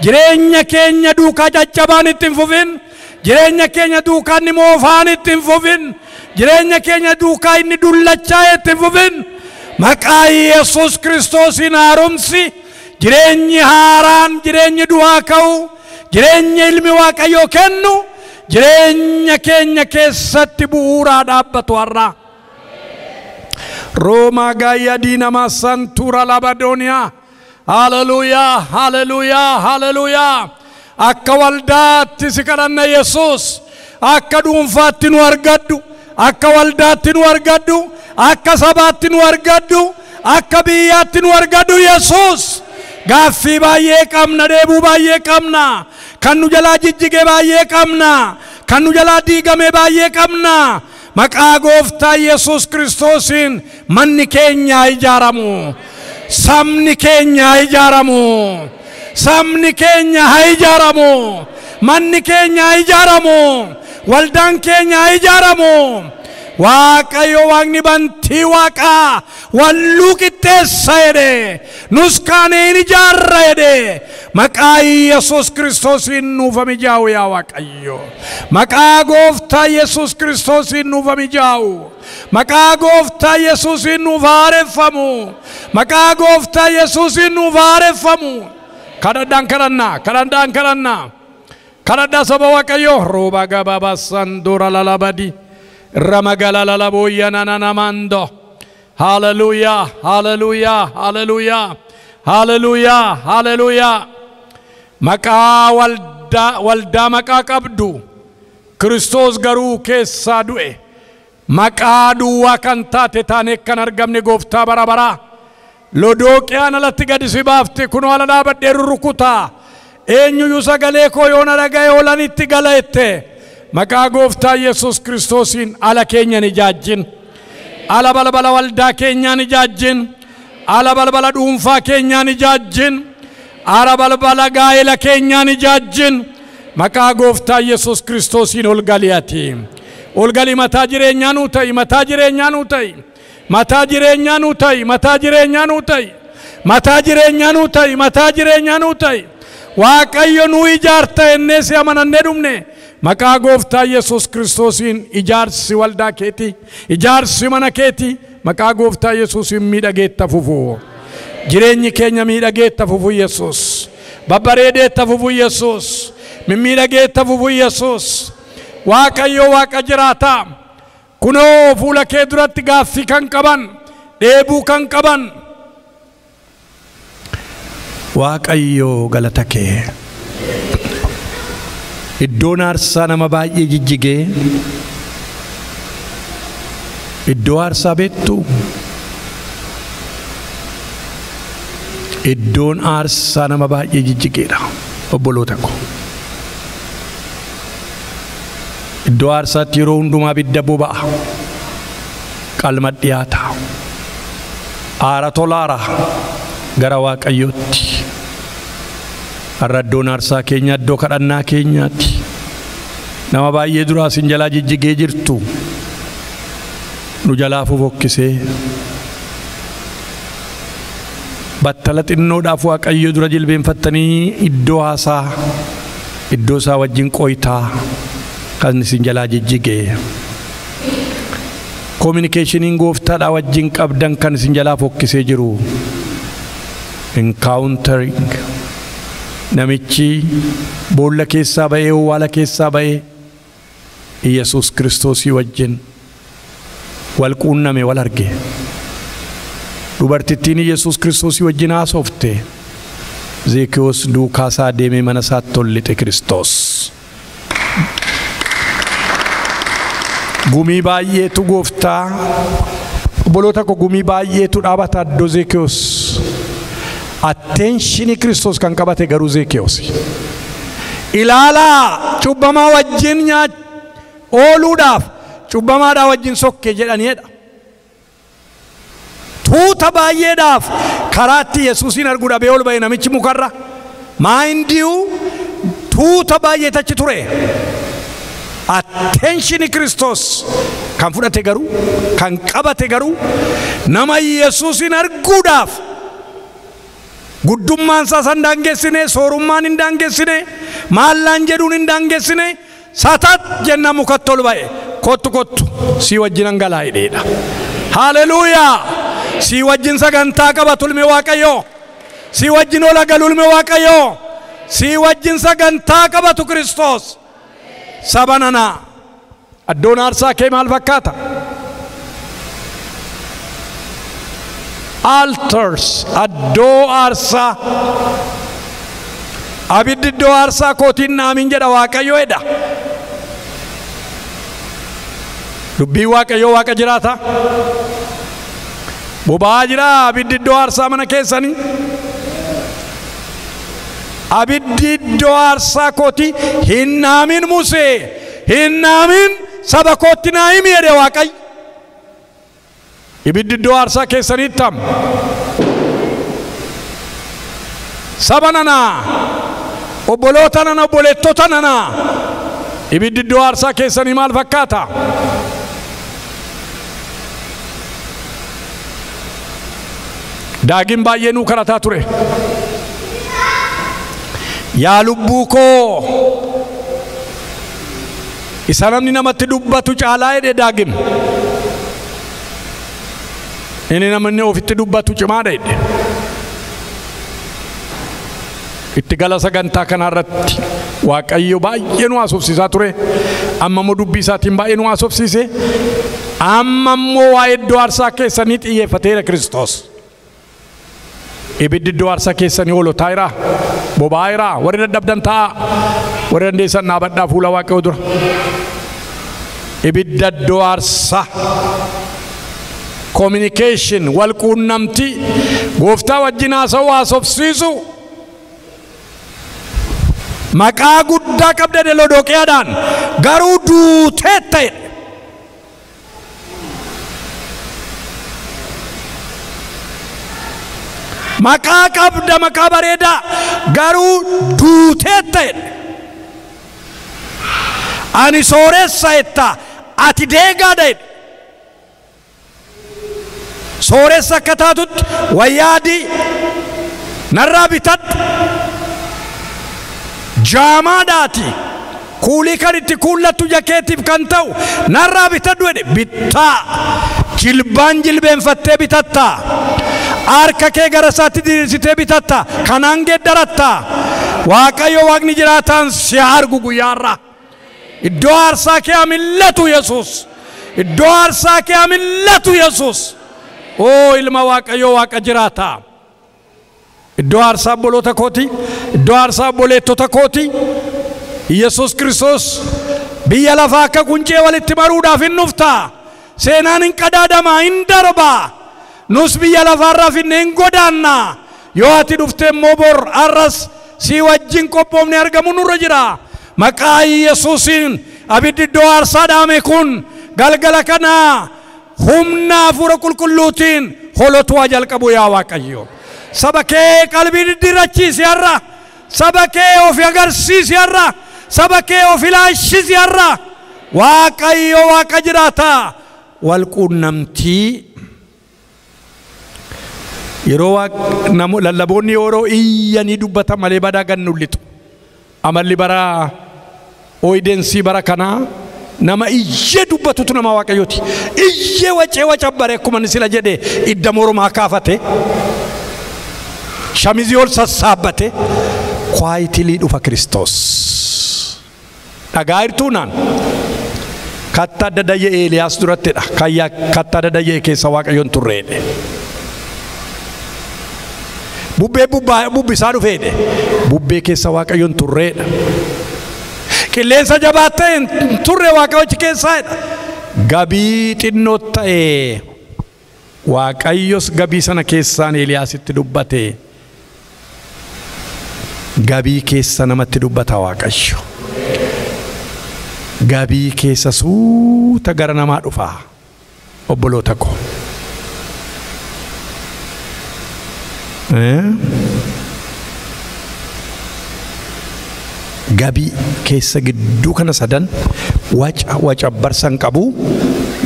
Jireenya keenya duukaa caccabaan itti hin fufin. Jireenya keenya duukaa inni moofaan itti hin fufin. Jireenya keenya duukaa inni dullachaa itti hin fufin. Maqaa Yesuus Kiristoosiin haaromsi. Jireenyi haaraan, jireenyi du'aa ka'u, jireenya ilmi Waaqayyoo kennu jireenya keenya keessatti bu'uuraa dhaabbatu har'a. Rooma gaayya diinamaa santuura labadooniyaa. Hallelujah, hallelujah, hallelujah. Akka waldaatti si kadhanna Yesuus. Akka dhuunfaatti nu argadhu. Akka waldaatti nu argadhu. Akka sabaatti nu argadhu. Akka biyyaatti nu argadhu Yesuus. gaaffii baay'ee qabna, deebuu baay'ee qabna, kan nu jalaa jijjige baay'ee qabna, kan nu jalaa diigame baay'ee qabna. Maqaa gooftaa Yesuus Kiristoosiin manni keenya ijaaramu, sabni keenya ijaaramu, sabni keenya ijaaramu, manni keenya ijaaramu, waldaan keenya ijaaramu. Waaqayyo Waaqni bantii Waaqaa walluu qixxeessa jedhe, nus kaaneen ijaarra jedhe. Maqaa Yesuus Kiristoosiin nuuf mijaa'u yaa Waaqayyo. Maqaa gooftaa Yesuus Kiristoosiin nuuf mijaa'u. Maqaa gooftaa Yesuusiin nuuf haareffamu. Maqaa gooftaa Yesuusiin nuuf haareffamu. Kadhadhaan kadhannaa, kadhadhaan kadhannaa. Kadhadhaa saba Waaqayyo. Rooba gabaabaasan dura lalabadi. Ramagala lalaboya nananamando. Hallelujah, hallelujah, hallelujah, hallelujah, hallelujah. Maqaa waldaa maqaa qabdu Kiristoos garuu keessaa du'e. Maqaa duwwaa kan taate taanee kan argamne gooftaa bara baraa. Lodooqiyaan alatti gadi si baafte kunoo ala dhaabadhee rurrukutaa. Eenyuyyuu sagalee koo yoona dhaga'e oolanitti galaette. Maqaa gooftaa Yesuus Kiristoosiin ala keenyan ijaajjin, ala balbala waldaa keenyaan ijaajjin, ala balbala dhuunfaa keenyaan ijaajjin, ala balbala gaa'ela keenyaan ijaajjin. Maqaa gooftaa Yesuus Kiristoosiin ol galiyati. Ol gali mataa jireenyaa nuu ta'i, mataa jireenyaa nuu ta'i, mataa jireenyaa nuu ta'i, mataa jireenyaa nuu ta'i, mataa jireenyaa nuu ta'i, mataa jireenyaa nuu ta'i. Waaqayyo nuu ijaarta ennee si amanannee dhumne. Maqaa gooftaa Yesuus Kiristoosiin ijaarsi waldaa keeti, ijaarsi mana keeti. Maqaa gooftaa Yesuusiin miidhageetta fufu. Jireenyi keenya miidhageetta fufu Yesuus. Babbareedeetta fufu Yesuus. Mimmiidhageetta fufu Yesuus. Waaqayyo Waaqa jiraataa. Kunoo fuula kee duratti gaaffii kan qaban, dheebuu kan qaban. Waaqayyo galata kee. Iddoon aarsaa nama baay'ee jijjigee, iddoo aarsaa beektu, iddoon aarsaa nama baay'ee jijjigeedha obboloota ko. Iddoo aarsaatti yeroo hundumaa ibidda boba'a, qalma dhiyaata, aara tolaara gara Waaqayyootti. Har'a iddoon aarsaa keenya iddoo kadhannaa keenyaatti. Nama baay'ee duraa isin jalaa jijjigee jirtu nu jalaa fofokkisee battala xinnoodhaaf Waaqayyo dura jilbeenfattanii iddoo haasaa, iddoo isaa wajjin qoytaa kan isin jalaa jijjigee. Communicationin gooftaadhaa wajjin qabdan kan isin jalaa fokkisee jiru. Encountering. Namichi boolla keessaa ba'ee, owwaala keessaa ba'ee Yesuus Kiristoosii wajjin wal quunname, wal arge. Dubartittiin Yesuus Kiristoosii wajjin haasofte. Zeekiyoos duukaa isaa deemee mana isaatti ol lixe Kiristoos. Gumii baay'eetu gooftaa, obboloota ko gumii baay'eetu dhaabata iddoo Zeekiyoos. Attentionii Kiristoos kan qabate garuu Zeekiyoos. Ilaalaa cubbamaa wajjin ooluudhaaf cubbamaadhaa wajjin sokke jedhaniidha. Tuuta baay'eedhaaf karaatti Yesuusin arguu dhabee ol ba'e namichi mukarra. Maayindiyuu tuuta baay'eet achi ture. Attentionii Kiristoos kan fudhate garuu, kan qabate garuu nama Yesuusin arguudhaaf. Guddummaan isaa san daangessine, soorummaan hin daangessine, maallaan jedhuun hin daangessine, satat jenna mukatti ol ba'e. Kottu kottu si wajjin hangalaa hidheedha. Haleluuyaa! Si wajjin sagantaa qaba tulme Waaqayyoo. Si wajjin ola galulme Waaqayyoo. Si wajjin sagantaa qabatu Kiristoos. Sabanana addoon aarsaa kee maal fakkaata? Altars, addoo aarsaa. Abiddi iddoo aarsaa kootiin naamin jedha Waaqayyo edha. Dubbii Waaqayyo Waaqa jiraata. Boba'aa jira abiddi iddoo aarsaa mana keessanii. abiddi iddoo aarsaa kooti hin naamin Musee hin naamin saba kootti naa himi jedhe Waaqayyo. Ibiddi iddoo aarsaa keessanitti tam saba nana obboloota nana obboleettota nana ibiddi iddoo aarsaa keessanii maal fakkaata? Daagin baay'ee nuu karataa ture. Yaa lubbuu koo isa namni namatti dubbatu caalaa jedhe Daagin. Inni namni ofitti dubbatu cimaadha jedhe. Itti gala sagantaa kanarratti Waaqayyo baay'ee nu haasofsiisaa ture. Amma immoo dubbii isaatiin baay'ee nu haasofsiise. Amma immoo waa'ee iddoo aarsaa keessanii xiyyeeffateera Kiristoos. Ibiddi iddoo aarsaa keessanii hoolotaa jira, boba'aa jira. Warri dadhabdan ta'a, warri dandeessan dhaabadhaa fuula Waaqayyoo dura. Ibidda iddoo aarsaa communication wal quunnamtii gooftaa wajjin haasa'uu haasofsiisu. Maqaa guddaa qabda Lodooqiyaadhaan garuu duutee ta'e. Maqaa qabda maqaa bareedaa garuu duutee ta'e. Ani sooressa etta ati deegaadha. Sooressa akka taatutti wayyaa adii narraa bitadhu. Jaamaadhaati kuulii kan itti kuullattu jakeetiif kan ta'u narraa bitadhu jedhe. Bittaa jilbaan jilbeenfattee bitatta. Harka kee gara isaatti diriirsitee bitatta. Kanaan geeddaratta. Waaqayyo Waaqni jiraataan si argu guyyaarra. Iddoo aarsaa kee hamillatu Yesuus. Iddoo aarsaa kee hamillatu Yesuus. Oo ilma Waaqayyo Waaqa jiraataa. Iddoo aarsaa obboloota kooti, iddoo aarsaa obboleettota kooti. Yesuus Kiristoos biyya lafaa akka quncee walitti maruudhaaf hin dhufta. Seenaan hin qadaadama, hin darba. Nus biyya lafaarraa finne hin godaanna. Yoo ati dhufte immoo bor arras si wajjin qophoofne argamu nurra jira. Maqaa Yesuusiin abiddi iddoo aarsaa dhaame kun galgala kana humna hafuura qulqulluutiin holotuu jalqabu yaa Waaqayyo. Saba kee qalbii diddiirrachiisi har'a. Saba kee of agarsiisi har'a. Saba kee of ilaashisi har'a. Waaqayyo Waaqa jiraataa. Wal quunnamtii yeroo lallaboonni yeroo iyyanii dubbatan malee badaa gannullitu. Amalli bara oidensii bara kanaa nama iyyee dubbatutu nama Waaqayyooti. Iyyee wacee wacabbare akkuma sila jedhe idda mormaa kaafate. Shamizii ol sassaabbate kwaayitilii dhufa Kiristoos. Dhagaa hirtuunaan kattaa dadayye Eeliyaas durattidha. Kattaa dadayye keessa Waaqayyoon turreedhe. Bubbee bubbisaa dhufeedhe. Bubbee keessa Waaqayyoon turreedha. Qilleensa jabaattee hin turre Waaqayyochi keessaadha. Gabii xinnoo ta'e Waaqayyos gabii sana keessaan Eeliyaasitti dubbate. Gabii keessa namatti dubbata Waaqayyo. Gabii keessa suuta gara namaa dhufa. Obboloota koo. Gabii keessa gidduu kana sadan waca barsan qabu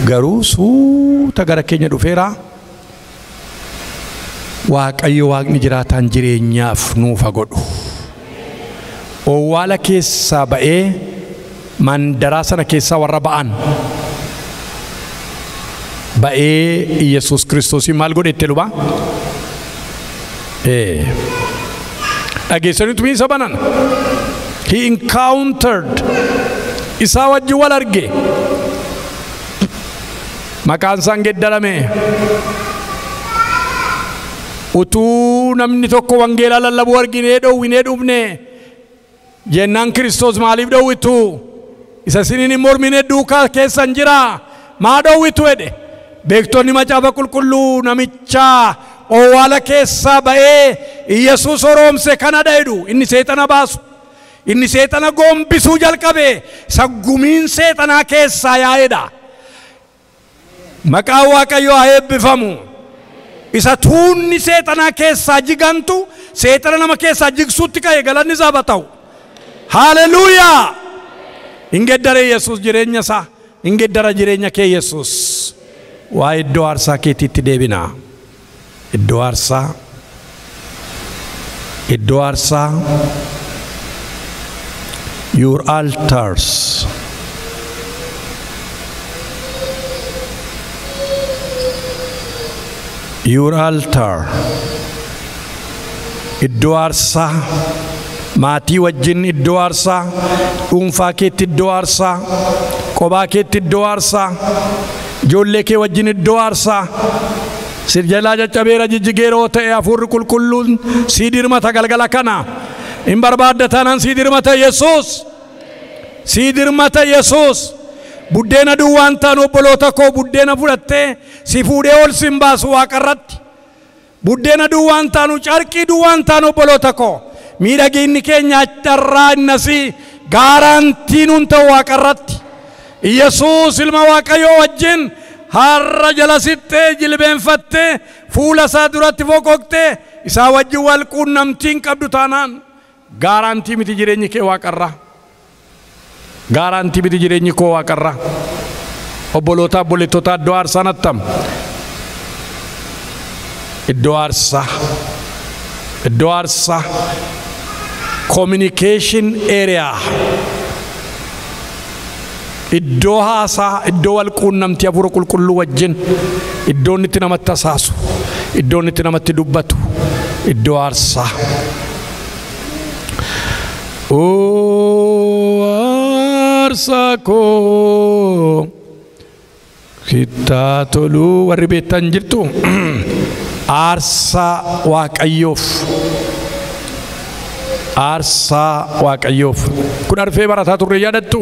garuu suuta gara keenya dhufeera. Waaqayyo Waaqni jiraataan jireenyaaf nuuf godhu. Owwaala keessaa ba'ee mandaraa sana keessaa warra ba'an ba'ee Yesuus Kiristoos maal godhette luba? Dhageessaniitu isa banan. He encountered isaa wajji wal arge. Maqaan isaan geddarame. Utuu namni tokko wangeelaa lallabuu arginee dhowwinee dhufne jennaan Kiristoos maaliif dhowwitu? Isa siniin hin mormine duukaa keessan jira. Maa dhowwitu jedhe. Beektonni macaafa qulqulluu namicha owwaala keessaa ba'ee Yesuus oroomse kana dheedu inni seexana baasu inni seexana gombisuu jalqabe saggumiin seexanaa keessaa yaa'edha. Maqaa Waaqayyoo haa eebbifamu. Isa tuunni seexanaa keessaa jigantu seexana nama keessaa jigsuutti ka'e galanni isaa haa ta'u. Haleluuyaa. Ingeddare Yesuus jireenya isaa ingeddara jireenya kee Yesuus. Waa iddoo aarsaa keetiitti deebinaa. Iddoo aarsaa your altars. Your altar. Iddoo aarsaa maatii wajjin iddoo aarsaa dhuunfaa keetti iddoo aarsaa kophaa keetti iddoo aarsaa ijoollee kee wajjin iddoo aarsaa sirjalaa jajjabeera jijjigeeroo ta'e hafuurri qulqulluun sii dirmata galgala kana hin barbaadda taanaan sii dirmata Yesuus. Sii dirmata Yesuus. Buddeena duwwaan taanu obboloota koo buddeena fudhattee si fuudhee ol sin baasu Waaqarratti. Buddeena duwwaan taanu carqii duwwaan taanu obboloota koo miidhaginni keenya acharraa innasii gaarantiin hun ta'u Waaqarratti. Yesuus ilma Waaqayyoo wajjin har'a jala sittee jilbeenfattee fuula isaa duratti fokoktee isaa wajjin wal quunnamtiin qabdu taanaan gaarantii miti jireenyi kee Waaqarraa. Gaarantii miti jireenyi koo Waaqarraa. Obboloota obboleettota iddoo aarsaa nattam. Iddoo aarsaa communication area. Iddoo haasaa iddoo wal quunnamtii hafuura qulqulluu wajjin iddoon itti namatti tasaasu iddoon itti namatti dubbatu iddoo aarsaa. Aarsaa koo kittaa toluu warri beektan jirtu aarsaa Waaqayyoof. Aarsaa Waaqayyoof. Kun arfee barataa turre yaadattu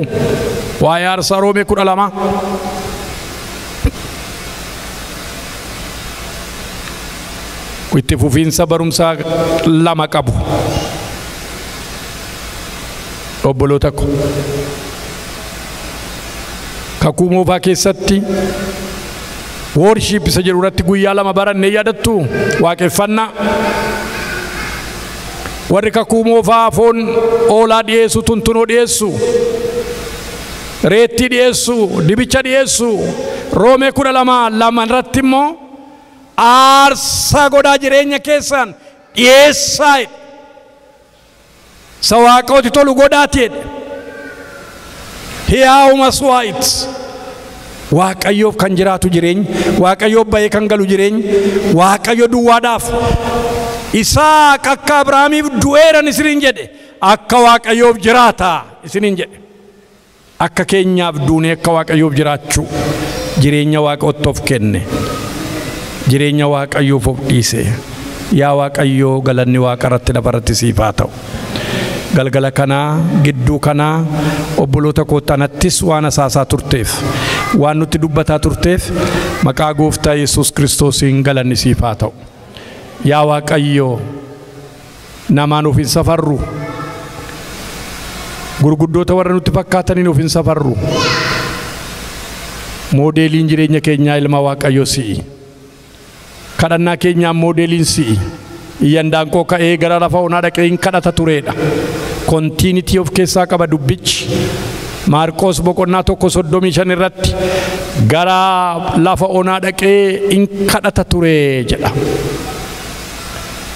waa'ee aarsaa Roomee 12. Itti fufiinsa barumsaa 2 qabu. Obboloota ko kakuu moofaa keessatti worship isa jedhu irratti guyyaa 2 barannee yaadattu waaqeffannaa. Warri kakuu moofaa foon oolaa dhiyeessu tuntunoo dhiyeessu reettii dhiyeessu dibicha dhiyeessu Roomee 12 irratti immoo aarsaa godhaa jireenya keessan dhiyeessaa sa Waaqooti tolu godhaati jedhe. Hiyaawu maswaa'it Waaqayyoof kan jiraatu jireenya Waaqayyoof ba'ee kan galu jireenya Waaqayyo duwwaadhaaf Isaaq akka Abrahaamiif du'eeran isiniin jedhe akka Waaqayyoof jiraata isiniin jedhe. Akka keenyaaf duunee akka Waaqayyoof jiraachuu jireenya Waaqootti of kenne jireenya Waaqayyoof of dhiise. Yaa Waaqayyoo galanni Waaqarratti lafarratti siif haa ta'u. Galgala kanaa gidduu kanaa obboloota kootanattis waan asaasaa turteef waan nutti dubbataa turteef maqaa Gooftaa Yesuus Kiristoosiin galanni siif haa ta'u. Yaa Waaqayyoo namaan of hin safarru gurguddoota warra nutti fakkaataniin of hin safarru. Moodeeliin jireenya keenyaa ilma Waaqayyoo si'i. Kadhannaa keenyaan moodeeliin si'i. Iyyandaanqoo ka'ee gara lafa onaa dhaqee hin kadhata tureedha. Continuity of keessaa qaba dubbichi. Maarqos boqonnaa 1:35 irratti gara lafa onaa dhaqee hin kadhata ture jedha.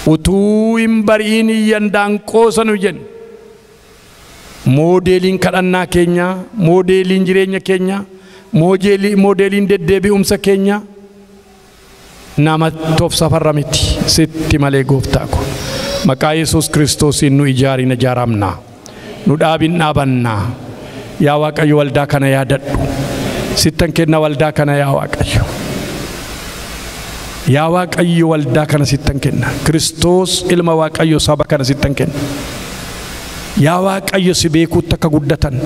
Utuu hin bari'in iyyandaanqoo sanu jenna. Moodeeliin kadhannaa keenyaa, moodeeliin jireenya keenyaa, moodeeliin deddeebi'umsa keenyaa namatti of safarra miti sitti malee Gooftaa ko. Maqaa Yesuus Kiristoosiin nu ijaarina ijaaramnaa. Nu dhaabin dhaabannaa. Yaa Waaqayyo waldaa kana yaadadhu. Sittan kenna waldaa kana yaa Waaqayyo. Yaa Waaqayyo waldaa kana sittan kenna. Kiristoos ilma Waaqayyo saba kana sittan kenna. Yaa Waaqayyo si beekuutti akka guddatan.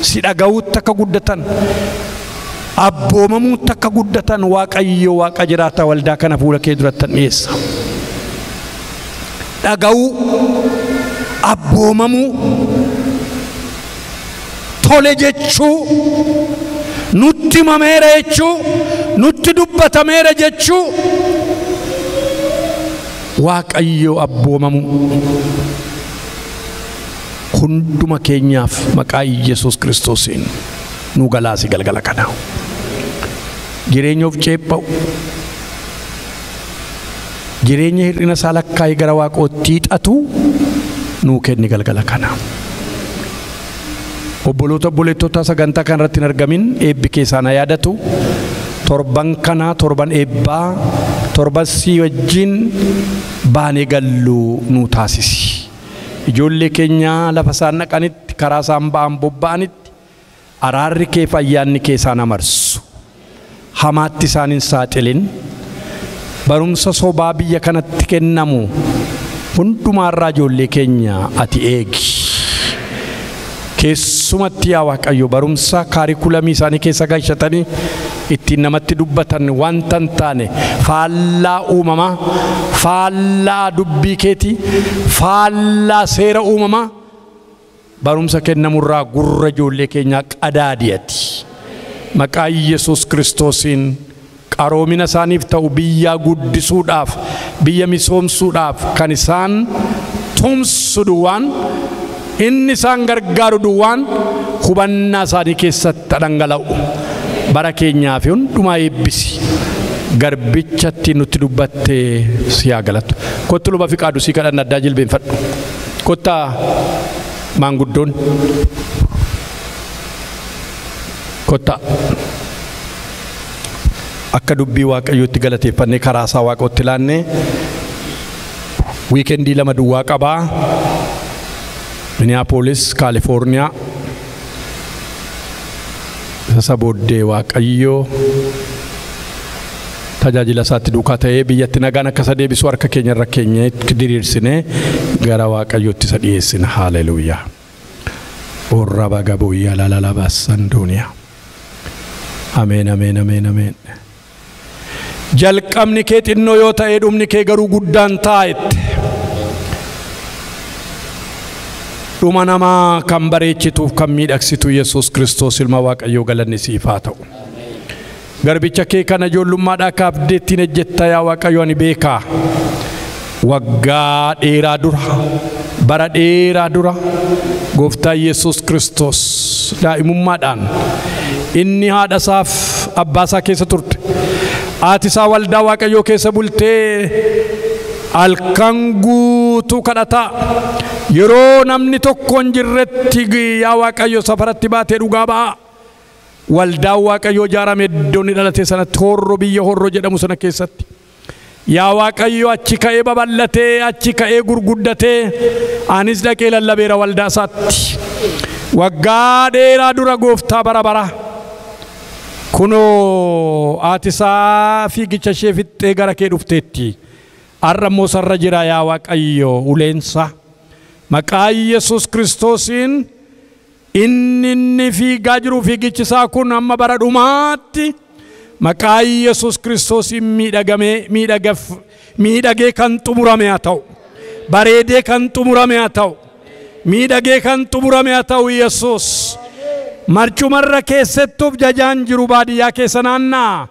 Si dhaga'uutti akka guddatan. abboomamuun takka guddatan waaqayyo waaqa jiraata waldaa kana fuula kee duratti dhiyeessa. Dhaga'uu abboomamuu tole jechuu nutti mameera jechuu nutti dubbatameera jechuu waaqayyo abboomamu hunduma keenyaaf maqaa Yesuus Kiristoosiin nu galaasi galgala kana jireenya of ceepha'u jireenya hir'ina isaa lakkaa'ee gara waaqootti hiixatu nuu kenni galgala kana. Obboloota obboleettota sagantaa kanarratti hin argamin eebbi keessaan yaadatu torban kana torban eebbaa torban sii wajjin baanee gallu nu taasisi. Ijoollee keenya lafa isaan dhaqanitti karaa isaan ba'an bobba'anitti araarri kee fayyaanni kee isaan amarsu hamaatti isaan hin saaxilin barumsa sobaa biyya kanatti kennamu hundumaarraa ijoollee keenya ati eegi. Keessumatti yaa Waaqayyo barumsa kaarikulamii isaanii keessa galchatanii ittiin namatti dubbatan wanta hin taane faallaa uumamaa faallaa dubbii keetii faallaa seera uumamaa barumsa kennamurraa gurra ijoollee keenyaa qadaadiyati. Maqaa Yesuus Kiristoosiin qaroomina isaaniif ta'u biyya guddisuudhaaf biyya misoomsuudhaaf kan isaan tumsu duwwaan inni isaan gargaaru duwwaan hubannaa isaanii keessatti dhangala'u bara keenyaa fi hundumaa eebbisi garbichatti nutti dubbattee si haa galatu. Kottu luba fi qaaduu sii kadhanna addaa jilbeenfadhu. Kottaa maanguddoon kottaa akka dubbii waaqayyootti galateeffannee karaa isaa waaqootti laannee wiikendii 2 duwwaa qabaa. Minneapolis, California. Sasa booddee waaqayyo tajaajila isaatti duukaa ta'ee biyyatti nagaan akka isa deebisu harka keenya irra keenya diriirsinee gara waaqayyootti isa dhiyeessina. Haleluuyaa. Orra baga booyyaa laalala baasan duuniyaa. Ameen ameen ameen ameen. Jalqabni kee xinnoo yoo ta'e dhumni kee garuu guddaan taa'etti. Dhuma namaa kan bareechituuf kan miidhagsitu Yesuus Kiristoos ilma Waaqayyoo galanni siif haa ta'u. Garbicha kee kana ijoollummaadhaa kaafdeettiin ejjetta yaa Waaqayyo ani beekaa. Waggaa dheeraa dura bara dheeraa dura gooftaa Yesuus Kiristoos daa'imummaadhaan inni haadha isaaf abbaa isaa keessa turte. Haati isaa waldaa Waaqayyoo keessa bultee halkan guutuu kadhataa yeroo namni tokko hin jirretti yaa Waaqayyo safaratti baatee dhugaa ba'a. Waldaa Waaqayyoo ijaarame iddoon dhalate sanatti horroo biyya horroo jedhamu sana keessatti yaa Waaqayyo achi ka'ee babal'atee achi ka'ee gurguddatee anis dhaqee lallabeera waldaa isaatti. Waggaa dheeraa dura gooftaa bara bara kunoo haati isaa fiigicha ishee fixxee gara kee dhufteetti. Har'a immoo sarra jira yaa Waaqayyo uleensa. Maqaa Yesuus Kiristoosiin inni fiigaa jiru fiigichi isaa kun amma bara dhumaatti maqaa Yesuus Kiristoosiin miidhagee kan xumurame haa ta'u. Bareedee kan xumurame haa ta'u. Miidhagee kan xumurame haa ta'u Yesuus. Marcumarra keessattuuf jajaan jiru baadiyyaa keessa naannaa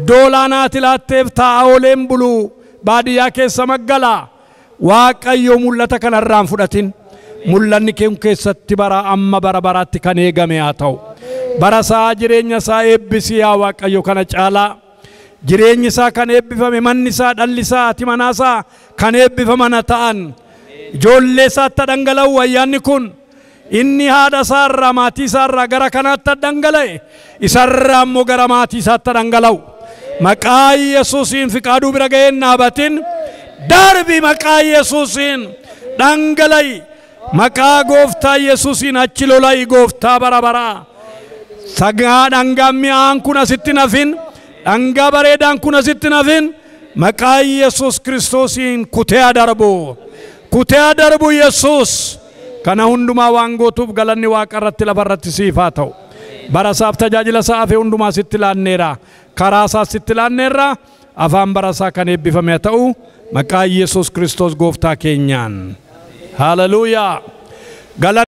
doolaa naati laatteef taa'aa ooleen bulu baadiyyaa keessa maggalaa. Waaqayyo mul'ata kanarraan fudhatin mul'anni kee keessatti bara amma bara baraatti kan eegame haa ta'u. Bara isaa jireenya isaa eebbisi yaa Waaqayyo kana caalaa jireenyi isaa kan eebbifame manni isaa dhalli isaa ati manaa isaa kan eebbifaman ta'an ijoollee isaatti dhangala'u ayyaanni kun inni haadha isaa irraa maatii isaa irraa gara kanaatti dhangala'e isarraa immoo gara maatii isaatti dhangala'u. Maqaa Yesuusiin fiqaaduu bira ga'ee naabatin darbi maqaa Yesuusiin dhangala'i. Maqaa gooftaa Yesuusiin achi lola'i gooftaa bara baraa. Sagaa dhangaa mi'aan kun asitti nafin dhangaa bareedaan kun asitti nafin maqaa Yesuus Kiristoosiin kutee darbu Yesuus kana hundumaa waan gootuuf galanni Waaqa irratti lafa irratti siif haa ta'u. barasaaf tajaajila isaa hafe hundumaa sitti laanneera karaa isaa sitti laanneerra afaan barasaa kan eebbifame haa ta'u maqaa Yesuus Kiristoos gooftaa keenyaan haleluuyaa.